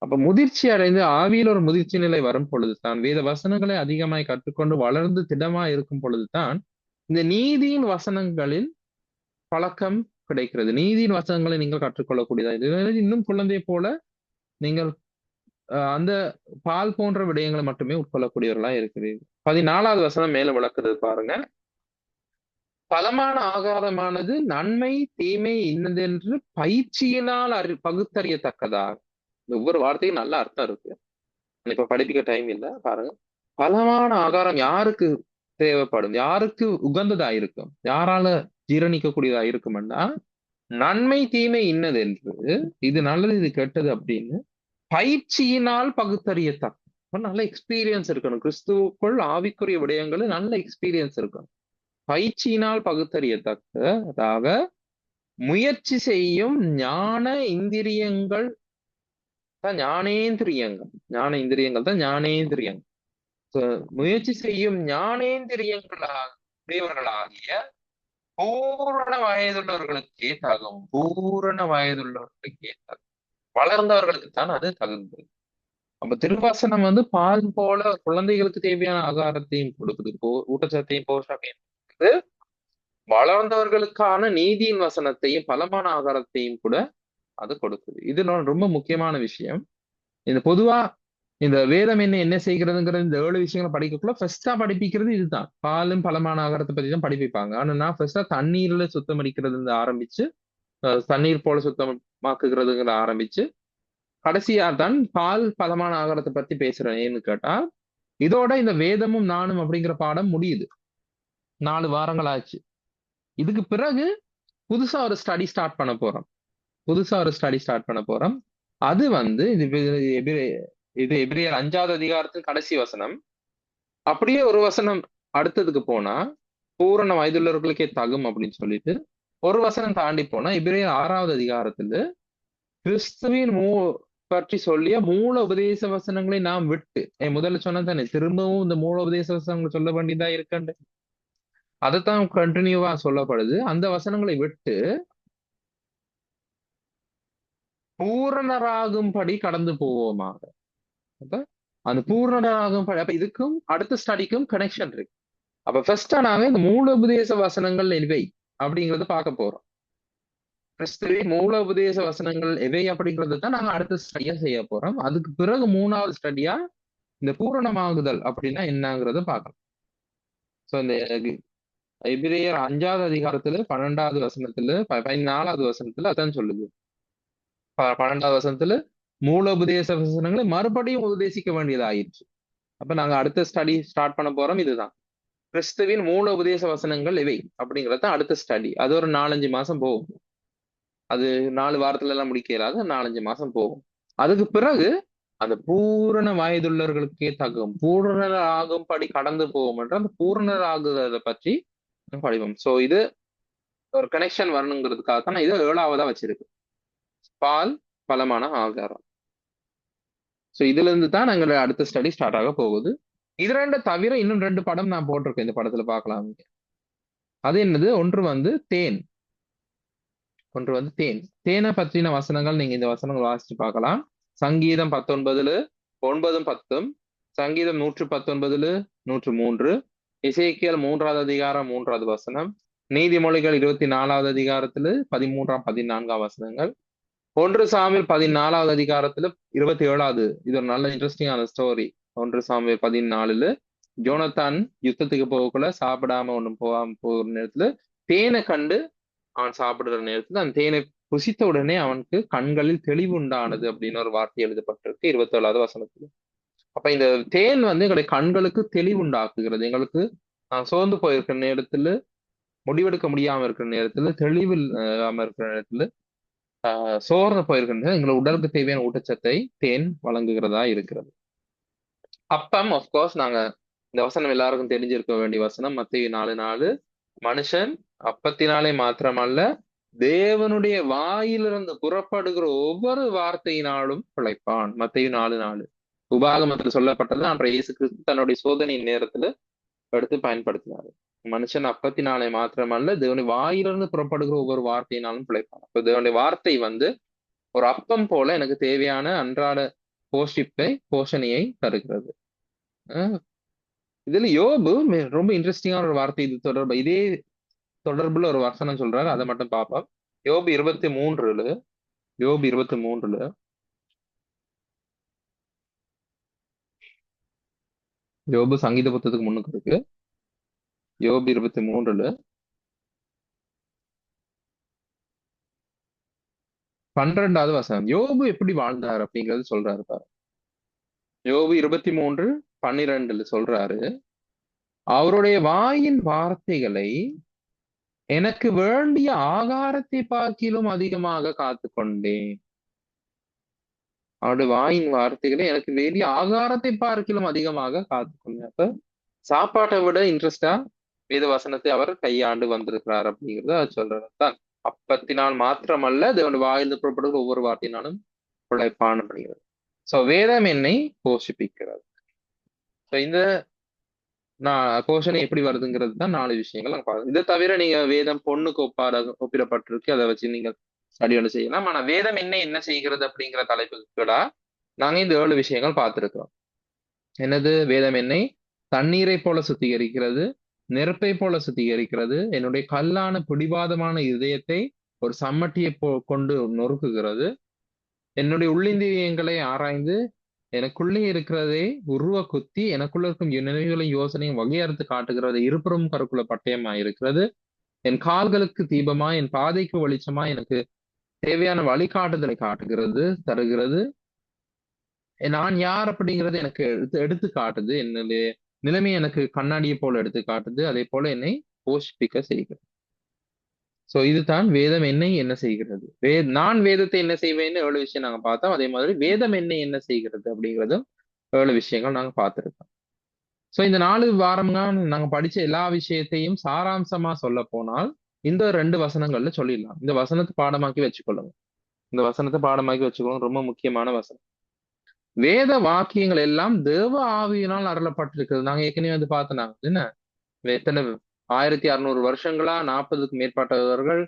அப்ப முதிர்ச்சி அடைந்து ஆவியில் ஒரு முதிர்ச்சி நிலை வரும் பொழுதுதான், வேத வசனங்களை அதிகமாய் கற்றுக்கொண்டு வளர்ந்து திடமாய் இருக்கும் பொழுதுதான் இந்த நீதியின் வசனங்களில் பழக்கம் கிடைக்கிறது. நீதியின் வசனங்களை நீங்கள் கற்றுக்கொள்ளக்கூடியதா. இது இன்னும் குழந்தையை போல நீங்கள் அந்த பால் போன்ற விடயங்களை மட்டுமே உட்கொள்ளக்கூடியவர்களா இருக்கிறீர்கள். 14வது வசனம் மேல விளக்குறது பாருங்க. பலமான ஆகாரமானது நன்மை தீமை இன்னதென்று பயிற்சியினால் பகுத்தறியத்தக்கதாக. ஒவ்வொரு வார்த்தையும் நல்ல அர்த்தம் இருக்கு. இப்ப படிப்பிக்க டைம் இல்ல, பாருங்க. பலமான ஆகாரம் யாருக்கு தேவைப்படும், யாருக்கு உகந்ததா இருக்கும், யாரால ஜீரணிக்கக்கூடியதா இருக்கும்னா, நன்மை தீமை இன்னது என்று, இது நல்லது இது கெட்டது அப்படின்னு பயிற்சியினால் பகுத்தறியத்தக்க நல்ல எக்ஸ்பீரியன்ஸ் இருக்கணும். கிறிஸ்துவுக்குள் ஆவிக்குரிய விடயங்கள் நல்ல எக்ஸ்பீரியன்ஸ் இருக்கணும். பயிற்சியினால் பகுத்தறியத்தக்கதாக முயற்சி செய்யும் ஞான இந்திரியங்கள் தான் ஞானேந்திரியங்கள். ஞான இந்திரியங்கள் தான் ஞானேந்திரியங்கள். முயற்சி செய்யும் ஞானேந்திரியங்களாகிய பூரண வயதுள்ளவர்களுக்கே தகும். பூரண வயதுள்ளவர்களுக்கே தகும். வளர்ந்தவர்களுக்கு தான் அது தகுந்தது. அப்ப திருவாசனம் பால் போல குழந்தைகளுக்கு தேவையான ஆகாரத்தையும் கொடுக்குது, ஊட்டச்சத்தையும் போஷாக்கையும். வளர்ந்தவர்களுக்கான நீதியின் வசனத்தையும் பலமான ஆகாரத்தையும் கூட அது கொடுக்குது. இது ரொம்ப முக்கியமான விஷயம். இந்த பொதுவா இந்த வேதம் என்ன செய்கிறதுங்கிறது, இந்த 7 விஷயங்களை படிக்கக்குள்ள ஃபர்ஸ்டா படிப்பிக்கிறது இதுதான். பாலும் பலமான ஆகாரத்தை பத்தி தான் படிப்பிப்பாங்க. ஆனா நான் ஃபர்ஸ்டா தண்ணீர்ல சுத்தமடிக்கிறது ஆரம்பிச்சு, தண்ணீர் போல சுத்தமாக்குகிறதுங்கிற ஆரம்பிச்சு, கடைசியா தான் பால் பலமான ஆகாரத்தை பத்தி பேசுறேன்னு கேட்டா, இதோட இந்த வேதமும் நானும் அப்படிங்கிற பாடம் முடியுது. 4 வாரங்கள் ஆச்சு. இதுக்கு பிறகு புதுசா ஒரு ஸ்டடி ஸ்டார்ட் பண்ண போறோம். அது இது எபிரேயர் 5வது அதிகாரத்தின் கடைசி வசனம். அப்படியே ஒரு வசனம் அடுத்ததுக்கு போனா பூரண வயதுள்ளவர்களுக்கே தகும் அப்படின்னு சொல்லிட்டு, ஒரு வசனம் தாண்டி போனா எபிரேயர் 6வது அதிகாரத்துல கிறிஸ்துவின் பற்றி சொல்லிய மூல உபதேச வசனங்களை நாம் விட்டு, முதல்ல சொன்னா தானே திரும்பவும் இந்த மூல உபதேச வசனங்களை சொல்ல வேண்டியதா இருக்கண்டு, அதைத்தான் கண்டினியூவா சொல்லப்படுது. அந்த வசனங்களை விட்டு பூரணராகும்படி கடந்து போவோமாக. அப்ப அந்த பூரணராகும்படி, அப்ப இதுக்கும் அடுத்த ஸ்டடிக்கும் கனெக்ஷன் இருக்கு. அப்ப ஃபர்ஸ்டா நாங்க இந்த மூல உபதேச வசனங்கள் எவை அப்படிங்கறத பார்க்க போறோம். கிறிஸ்துவின் மூல உபதேச வசனங்கள் எவை அப்படிங்கறது தான் நாங்க அடுத்த ஸ்டடியா செய்ய போறோம். அதுக்கு பிறகு 3வது ஸ்டடியா இந்த பூரணமாகுதல் அப்படின்னா என்னங்கிறத பார்க்கலாம். சோ இந்த எபிரேயர் 5வது அதிகாரத்துல 12வது வசனத்துல 14வது வசனத்துல அதான் சொல்லுது. 12வது வசனத்துல மூல உபதேச வசனங்களை மறுபடியும் உபதேசிக்க வேண்டியது ஆயிடுச்சு. அப்ப நாங்க அடுத்த ஸ்டடி ஸ்டார்ட் பண்ண போறோம். இதுதான் கிறிஸ்துவின் மூல உபதேச வசனங்கள் எவை அப்படிங்கறது அடுத்த ஸ்டடி. அது ஒரு 4-5 மாசம் போகும். அது 4 வாரத்துல எல்லாம் முடிக்க இயலாது, 4-5 மாசம் போகும். அதுக்கு பிறகு அந்த பூரண வயதுள்ளவர்களுக்கே தகும், பூரணராகும்படி கடந்து போவோம் என்ற அந்த பூரணராகுறத பற்றி படிப்போம். சோ இது ஒரு கனெக்ஷன் வரணுங்கிறதுக்காக தான் நான் இதை 7வதா வச்சிருக்கு. பால் பலமான ஆகாரம். சோ இதுல இருந்து தான் நாங்க அடுத்த ஸ்டடி ஸ்டார்ட் ஆக போகுது. இது 2 தவிர இன்னும் 2 படம் நான் போட்டிருக்கேன், இந்த படத்துல பார்க்கலாம். அது என்னது, ஒன்று தேன். தேனை பற்றின வசனங்கள் நீங்க இந்த வசனங்கள் வாசிச்சு பார்க்கலாம். சங்கீதம் 19 9 10, சங்கீதம் 119 103, எசேக்கியேல் 3வது அதிகாரம் 3வது வசனம், நீதிமொழிகள் 24வது அதிகாரத்துல 13 14 வசனங்கள், 1 சாமுவேல் 14வது அதிகாரத்துல 27வது. இது ஒரு நல்ல இன்ட்ரெஸ்டிங்கான ஸ்டோரி. 1 சாமுவேல் 14 ஜோனத்தான் யுத்தத்துக்கு போகக்குள்ள சாப்பிடாம ஒண்ணும் போகாம போகிற நேரத்துல தேனை கண்டு அவன் சாப்பிடுற நேரத்துல அந்த தேனை புசித்த உடனே அவனுக்கு கண்களில் தெளிவு உண்டானது அப்படின்னு ஒரு வார்த்தை எழுதப்பட்டிருக்கு 27வது வசனத்துல. அப்ப இந்த தேன் எங்களுடைய கண்களுக்கு தெளிவு உண்டாக்குகிறது. எங்களுக்கு சோர்ந்து போயிருக்கிற நேரத்துல, முடிவெடுக்க முடியாம இருக்கிற நேரத்துல, தெளிவு இல்லாம இருக்கிற நேரத்துல சோர்ந்து போயிருக்கின்ற எங்கள் உடலுக்கு தேவையான ஊட்டச்சத்தை தேன் வழங்குகிறதா இருக்கிறது. அப்பம் கோர்ஸ் நாங்க இந்த வசனம் எல்லாருக்கும் தெரிஞ்சிருக்க வேண்டிய வசனம் மத்தேயு 4:4. மனுஷன் அப்பத்தினாலே மாத்திரமல்ல தேவனுடைய வாயிலிருந்து புறப்படுகிற ஒவ்வொரு வார்த்தையினாலும் பிழைப்பான். மத்தேயு 4:4. உபாகமத்தில் சொல்லப்பட்டது அன்றைய இயேசு கிறிஸ்து தன்னுடைய சோதனை நேரத்துல எடுத்து பயன்படுத்தினாரு. மனுஷன் அப்பத்தினாலே மாத்திரமல்ல தேவனுடைய வாயிலிருந்து புறப்படுகிற ஒவ்வொரு வார்த்தையினாலும் பிழைப்பான். அப்ப தேவனுடைய வார்த்தை ஒரு அப்பம் போல எனக்கு தேவையான அன்றாட போஷணையை தருகிறது. இதுல யோபு ரொம்ப இன்ட்ரெஸ்டிங்கான ஒரு வார்த்தை இது இதே தொடர்புல ஒரு வசனம் சொல்றாரு, அதை மட்டும் பார்ப்போம். யோபு 23 யோபு சங்கீத புத்தகத்துக்கு முன்னுக்கு இருக்கு. யோபு 23 12வது வசனம். யோபு எப்படி வாழ்ந்தார் அப்படிங்கிறது சொல்றாரு பாரு. யோபு 23:12 சொல்றாரு, அவருடைய வாயின் வார்த்தைகளை எனக்கு வேண்டிய ஆகாரத்தை பார்க்கிலும் அதிகமாக காத்து கொண்டேன். அவருடைய வாயின் வார்த்தைகளை எனக்கு வேண்டிய ஆகாரத்தை பார்க்கிலும் அதிகமாக காத்து கொண்டேன். அப்ப சாப்பாட்டை விட இன்ட்ரெஸ்டா வேத வசனத்தை அவர் கையாண்டு வந்திருக்கிறார் அப்படிங்கிறத சொல்றாரு தான். அப்பத்தினால் மாத்திரமல்ல தேவனுடைய வாயிலிருந்து புறப்படுகிற ஒவ்வொரு வார்த்தையினாலும் பிழைப்பான் அப்படிங்கிறது. சோ வேதம் என்னை போஷிப்பிக்கிறது. ஸோ இந்த போஷணை எப்படி வருதுங்கிறது தான் 4 விஷயங்கள் நாங்க பார்க்கணும். இதை தவிர நீங்க வேதம் பொண்ணுக்கு ஒப்பிடப்பட்டிருக்கு, அதை வச்சு நீங்க ஸ்டடி ஒன்று செய்யலாம். ஆனா வேதம் என்ன செய்கிறது அப்படிங்கிற தலைப்புக்கு நாங்க இந்த 7 விஷயங்கள் பார்த்திருக்கிறோம். என்னது? வேதம் என்னை தண்ணீரை போல சுத்திகரிக்கிறது, நெருப்பை போல சுத்திகரிக்கிறது, என்னுடைய கல்லான பிடிவாதமான இதயத்தை ஒரு சம்மட்டியை கொண்டு நொறுக்குகிறது, என்னுடைய உள்ளிந்திரியங்களை ஆராய்ந்து எனக்குள்ளே இருக்கிறதே உருவ குத்தி எனக்குள்ள இருக்கும் நினைவுகளையும் யோசனையும் வகையறுத்து காட்டுகிறது, இருபுறம் கருக்குள்ள பட்டயமா இருக்கிறது, என் கால்களுக்கு தீபமா என் பாதைக்கு வெளிச்சமா எனக்கு தேவையான வழிகாட்டுதலை தருகிறது, நான் யார் அப்படிங்கிறது எனக்கு எடுத்து காட்டுது, என்னுடைய நிலைமை எனக்கு கண்ணாடியை போல எடுத்து காட்டுது, அதே போல என்னை போஷிப்பிக்க செய்கிறது. சோ இதுதான் வேதம் என்ன செய்கிறது. நான் வேதத்தை என்ன செய்வேன்னு 7 விஷயம் நாங்க பார்த்தோம். அதே மாதிரி வேதம் என்ன செய்கிறது அப்படிங்கிறதும் 7 விஷயங்கள் நாங்க பார்த்திருக்கோம். சோ இந்த 4 வாரம்னா நாங்க படிச்ச எல்லா விஷயத்தையும் சாராம்சமா சொல்ல போனால் இந்த 2 வசனங்கள்ல சொல்லிடலாம். இந்த வசனத்தை பாடமாக்கி வச்சுக்கொள்ளுங்க. ரொம்ப முக்கியமான வசனம். வேத வாக்கியங்கள் எல்லாம் தேவ ஆவியினால் அருளப்பட்டிருக்கிறது. நாங்க ஏற்கனவே பார்த்தோம். என்ன எத்தனை 1600 வருஷங்களா 40க்கு மேற்பட்டவர்கள்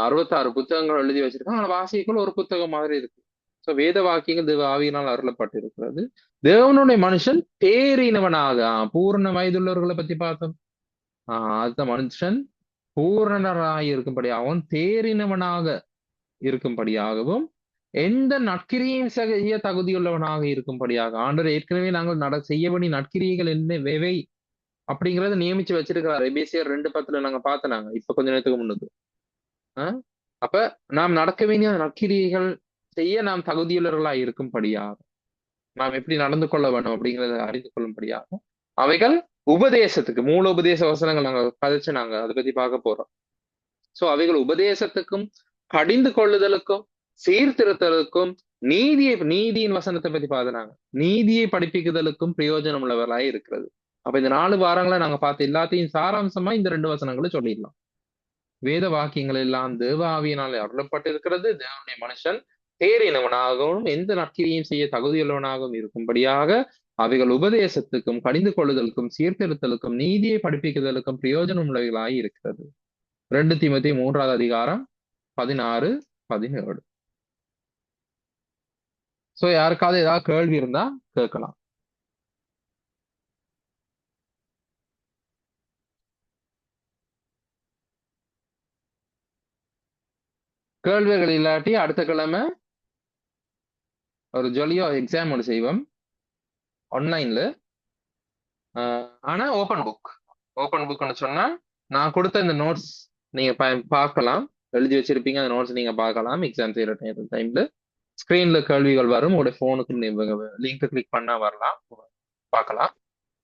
66 புத்தகங்கள் எழுதி வச்சிருக்காங்க. ஆனா வாசிக்குள்ள ஒரு புத்தகம் மாதிரி இருக்கு. சோ வேத வாக்கியங்கள் தேவ ஆவியினால் அருளப்பட்டிருக்கிறது. தேவனுடைய மனுஷன் தேறினவனாக, பூர்ண வயதுள்ளவர்களை பத்தி பார்த்தோம். அந்த மனுஷன் பூரணராக இருக்கும்படியாகவும் தேறினவனாக இருக்கும்படியாகவும் எந்த நற்கிரியையும் செய்ய தகுதியுள்ளவனாக இருக்கும்படியாக ஆண்டவர் ஏற்கனவே நாங்கள் செய்யபடி நற்கிரியைகள் என்னவை அப்படிங்கறத நியமிச்சு வச்சிருக்கிறார். எபேசியர் 2:10 நாங்க பார்த்தோம். இப்ப கொஞ்ச நேரத்துக்கு முன்னுக்கு. அப்ப நாம் நடக்க வேண்டிய நற்கிரியைகள் செய்ய நாம் தகுதியுள்ளவர்களா இருக்கும்படியாக நாம் எப்படி நடந்து கொள்ள வேண்டும் அப்படிங்கறத அறிந்து கொள்ளும்படியாக அவைகள் உபதேசத்துக்கு மூல உபதேச வசனங்கள் நாங்க பதிச்சு நாங்க அதை பத்தி பார்க்க போறோம். சோ அவைகள் உபதேசத்துக்கும் கடிந்து கொள்ளுதலுக்கும் சீர்திருத்தலுக்கும் நீதியின் வசனத்தை பத்தி பார்த்தனாங்க நீதியை படிப்பிக்குதலுக்கும் பிரயோஜனம் உள்ளவர்களாய் இருக்கிறது. அப்ப இந்த 4 வாரங்களை நாங்க பார்த்து எல்லாத்தையும் சாராம்சமா இந்த 2 வசனங்களை சொல்லிடலாம். வேத வாக்கியங்கள் எல்லாம் தேவ ஆவியினால் அருளப்பட்டிருக்கிறது. தேவனுடைய மனுஷன் தேறினவனாகவும் எந்த நற்கிரியும் செய்ய தகுதியுள்ளவனாகவும் இருக்கும்படியாக அவைகள் உபதேசத்துக்கும் கடிந்து கொள்ளுதலுக்கும் சீர்திருத்தலுக்கும் நீதியை படிப்பிக்குதலுக்கும் பிரயோஜனம் உள்ளவைகளாய் இருக்கிறது. 2 தீமோத்தேயு 3வது அதிகாரம் 16-17. சோ யாருக்காவது ஏதாவது கேள்வி இருந்தா கேட்கலாம். கேள்விகள் இல்லாட்டி அடுத்த கிழமை ஒரு ஜொலியோ எக்ஸாம் ஒன்று செய்வோம் ஆன்லைன்ல. ஆனா ஓப்பன் புக்னு சொன்னா நான் கொடுத்த இந்த நோட்ஸ் நீங்க பார்க்கலாம், எழுதி வச்சிருப்பீங்க. அந்த நோட்ஸ் நீங்க பார்க்கலாம். எக்ஸாம் செய்யற டைம்ல ஸ்கிரீன்ல கேள்விகள் வரும். உங்களுடைய போனுக்கு லிங்க் கிளிக் பண்ணா வரலாம், பார்க்கலாம்.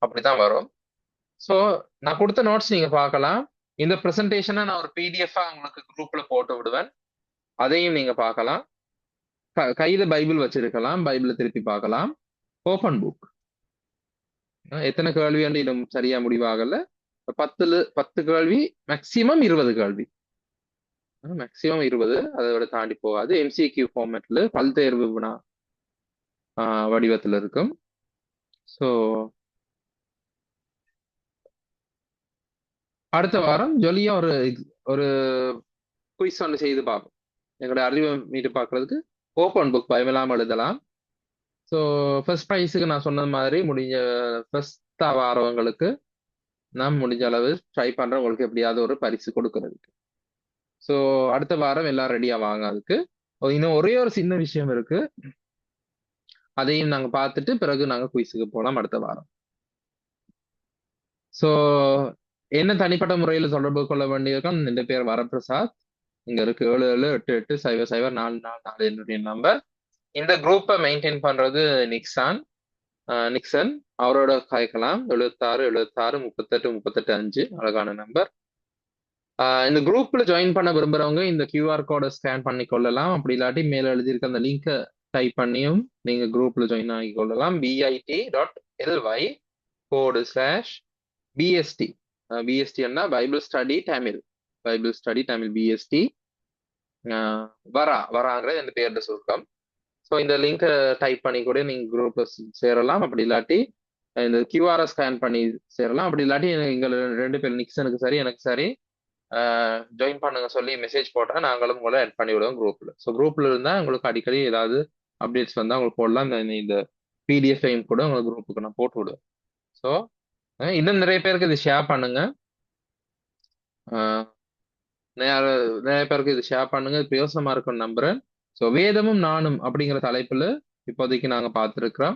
அப்படித்தான் வரும். ஸோ நான் கொடுத்த நோட்ஸ் நீங்க பார்க்கலாம். இந்த ப்ரெசன்டேஷனை நான் ஒரு பிடிஎஃப் உங்களுக்கு குரூப்ல போட்டு விடுவேன். அதையும் நீங்க பார்க்கலாம். கையில பைபிள் வச்சிருக்கலாம், பைபிளை திருப்பி பார்க்கலாம். Open book. எத்தனை கேள்வி இன்னும் சரியா முடிவாகல. 10 கேள்வி, மேக்சிமம் 20 கேள்வி, மேக்சிமம் 20, அதை விட தாண்டி போகாது. MCQ ஃபார்மேட்ல பல்தேர்வு வினா வடிவத்தில் இருக்கும். ஸோ அடுத்த வாரம் ஜொலியா ஒரு குயிஸ் ஒன்று செய்து பார்ப்போம். எங்களுடைய அறிவை மீட்டு பார்க்கறதுக்கு ஓப்பன் புக் பயமில்லாம எழுதலாம். ஸோ ஃபர்ஸ்ட் ப்ரைஸுக்கு நான் சொன்ன மாதிரி முடிஞ்ச ஃபர்ஸ்ட் வாரவங்களுக்கு நான் முடிஞ்ச அளவு ட்ரை பண்றேன் உங்களுக்கு எப்படியாவது ஒரு பரிசு கொடுக்கறதுக்கு. ஸோ அடுத்த வாரம் எல்லாம் ரெடியா வாங்க. அதுக்கு இன்னும் ஒரே ஒரு சின்ன விஷயம் இருக்கு, அதையும் நாங்க பார்த்துட்டு பிறகு நாங்க குயிஸுக்கு போலாம் அடுத்த வாரம். ஸோ என்ன தனிப்பட்ட முறையில் தொடர்பு கொள்ள வேண்டியிருக்கோம். என் பேர் வரப்பிரசாத். இங்க இருக்கு 7788004444 என்னுடைய நம்பர். இந்த குரூப்பை மெயின்டைன் பண்றது நிக்சன். அவரோட காய்க்கலாம் 76763838 அழகான நம்பர். இந்த குரூப்ல ஜாயின் பண்ண விரும்புறவங்க இந்த QR கோடை ஸ்கேன் பண்ணி கொள்ளலாம். அப்படி இல்லாட்டி மேல எழுதியிருக்க அந்த லிங்கை டைப் பண்ணியும் நீங்க குரூப்ல ஜாயின் ஆகி கொள்ளலாம். bit.ly/BST. BST என்ன பைபிள் ஸ்டடி தமிழ், BST. வராங்கிறது இந்த பேரோட சுருக்கம். ஸோ இந்த லிங்கை டைப் பண்ணி கூட நீங்க குரூப்ல சேரலாம். அப்படி இல்லாட்டி இந்த QR ஸ்கேன் பண்ணி சேரலாம். அப்படி இல்லாட்டி எங்க 2 பேர் நிக்சனுக்கு சரி எனக்கு சரி ஜாயின் பண்ணுங்க சொல்லி மெசேஜ் போட்டா நாங்களும் உங்களை ஆட் பண்ணி விடுவோம் குரூப்ல. ஸோ குரூப்ல இருந்தா உங்களுக்கு அடிக்கடி ஏதாவது அப்டேட்ஸ் வந்தா உங்களுக்கு போடலாம். இந்த PDF-ஐயும் கூட உங்களுக்கு குரூப்புக்கு நான் போட்டு விடுவேன். ஸோ இன்னும் நிறைய பேருக்கு இது ஷேர் பண்ணுங்க. நிறைய பேருக்கு இது ஷேர் பண்ணுங்க. இது பிரயோசனமா இருக்கும்னு நம்புறேன். ஸோ வேதமும் நானும் அப்படிங்கிற தலைப்புல இப்போதைக்கு நாங்க பார்த்துருக்கிறோம்.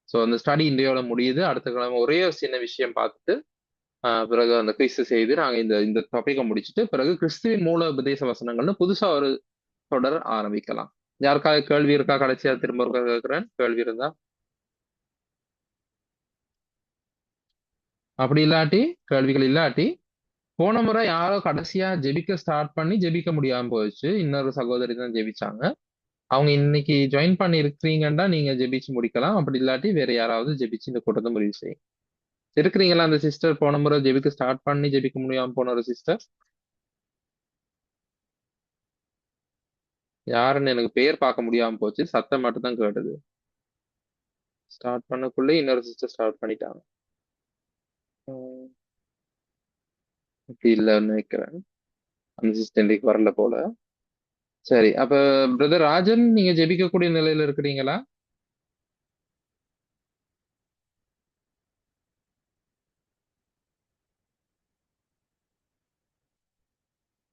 ஸோ அந்த ஸ்டடி இந்தியாவோட முடியுது. அடுத்த கிழமை ஒரே ஒரு சின்ன விஷயம் பார்த்துட்டு பிறகு அந்த குயிஸ் செய்து நாங்க இந்த டாபிக்கை முடிச்சுட்டு பிறகு கிறிஸ்துவின் மூல உபதேச வசனங்கள்னு புதுசா ஒரு தொடர் ஆரம்பிக்கலாம். யாருக்காக கேள்வி இருக்கா? கடைசியா திரும்ப கேட்கிறேன், கேள்வி இருந்தா. அப்படி இல்லாட்டி கேள்விகள் இல்லாட்டி போன முறை யாரோ கடைசியா ஜெபிக்க ஸ்டார்ட் பண்ணி ஜெபிக்க முடியாம போயிடுச்சு. இன்னொரு சகோதரி தான் ஜெபிச்சாங்க. அவங்க இன்னைக்கு ஜாயின் பண்ணி இருக்கிறீங்கன்னா நீங்க ஜெபிச்சு முடிக்கலாம். அப்படி இல்லாட்டி வேற யாராவது ஜெபிச்சு இந்த கூட்டத்தை முடிவு செய்யும். இருக்கிறீங்களா அந்த சிஸ்டர்? போன முறை ஜெபிக்க ஸ்டார்ட் பண்ணி ஜெபிக்க முடியாம போன ஒரு சிஸ்டர் யாருன்னு எனக்கு பேர் பார்க்க முடியாம போச்சு, சத்தம் மட்டும் தான் கேட்டது. ஸ்டார்ட் பண்ணக்குள்ளே இன்னொரு சிஸ்டர் ஸ்டார்ட் பண்ணிட்டாங்க. அப்படி இல்லைன்னு நினைக்கிறேன். அந்த சிஸ்டர் இன்றைக்கு வரல போல. சரி, அப்ப பிரதர் ராஜன் நீங்க ஜெபிக்கக்கூடிய நிலையில இருக்கிறீங்களா?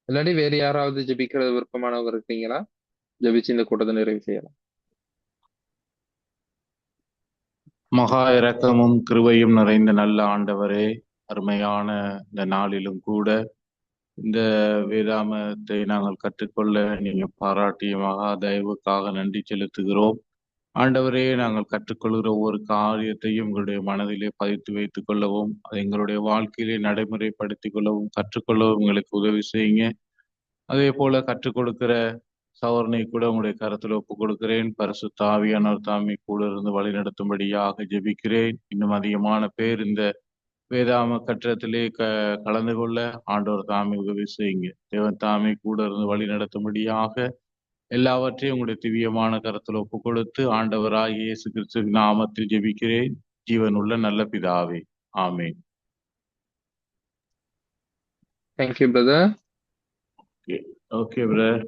இல்லாட்டி வேற யாராவது ஜெபிக்கிற விருப்பமானவங்க இருக்கீங்களா? ஜெபிச்சு இந்த கூட்டத்தை நிறைவு செய்யலாம். மகா இரக்கமும் கிருபையும் நிறைந்த நல்ல ஆண்டவரே, அருமையான இந்த நாளிலும் கூட இந்த வேதாமத்தை நாங்கள் கற்றுக்கொள்ள நீங்க பாராட்டிய மகா தயவுக்காக நன்றி செலுத்துகிறோம். ஆண்டவரே, நாங்கள் கற்றுக்கொள்கிற ஒவ்வொரு காரியத்தையும் எங்களுடைய மனதிலே பதித்து வைத்துக் கொள்ளவும், அதை எங்களுடைய வாழ்க்கையிலே நடைமுறைப்படுத்திக் கொள்ளவும் கற்றுக்கொள்ளவும் எங்களுக்கு உதவி செய்யுங்க. அதே போல கற்றுக் கொடுக்கிற சவரனை கூட உங்களுடைய கருத்துல ஒப்புக் கொடுக்கிறேன். பரிசுத்த ஆவியானவர் தாமே கூட இருந்து வழி நடத்தும்படியாக ஜெபிக்கிறேன். இன்னும் அதிகமான பேர் இந்த வேதாம கற்றத்திலே கலந்து கொள்ள ஆண்டவர் தாமே உதவி செய்யுங்க. தேவன் தாமே கூட இருந்து வழி நடத்தும்படியாக எல்லாவற்றையும் உங்களுடைய திவ்யமான கருத்துல ஒப்புக் கொடுத்து ஆண்டவராகிய இயேசு கிறிஸ்து நாமத்தில் ஜெபிக்கிறேன், ஜீவனுள்ள நல்ல பிதாவே. ஆமென். Thank you brother. Okay brother.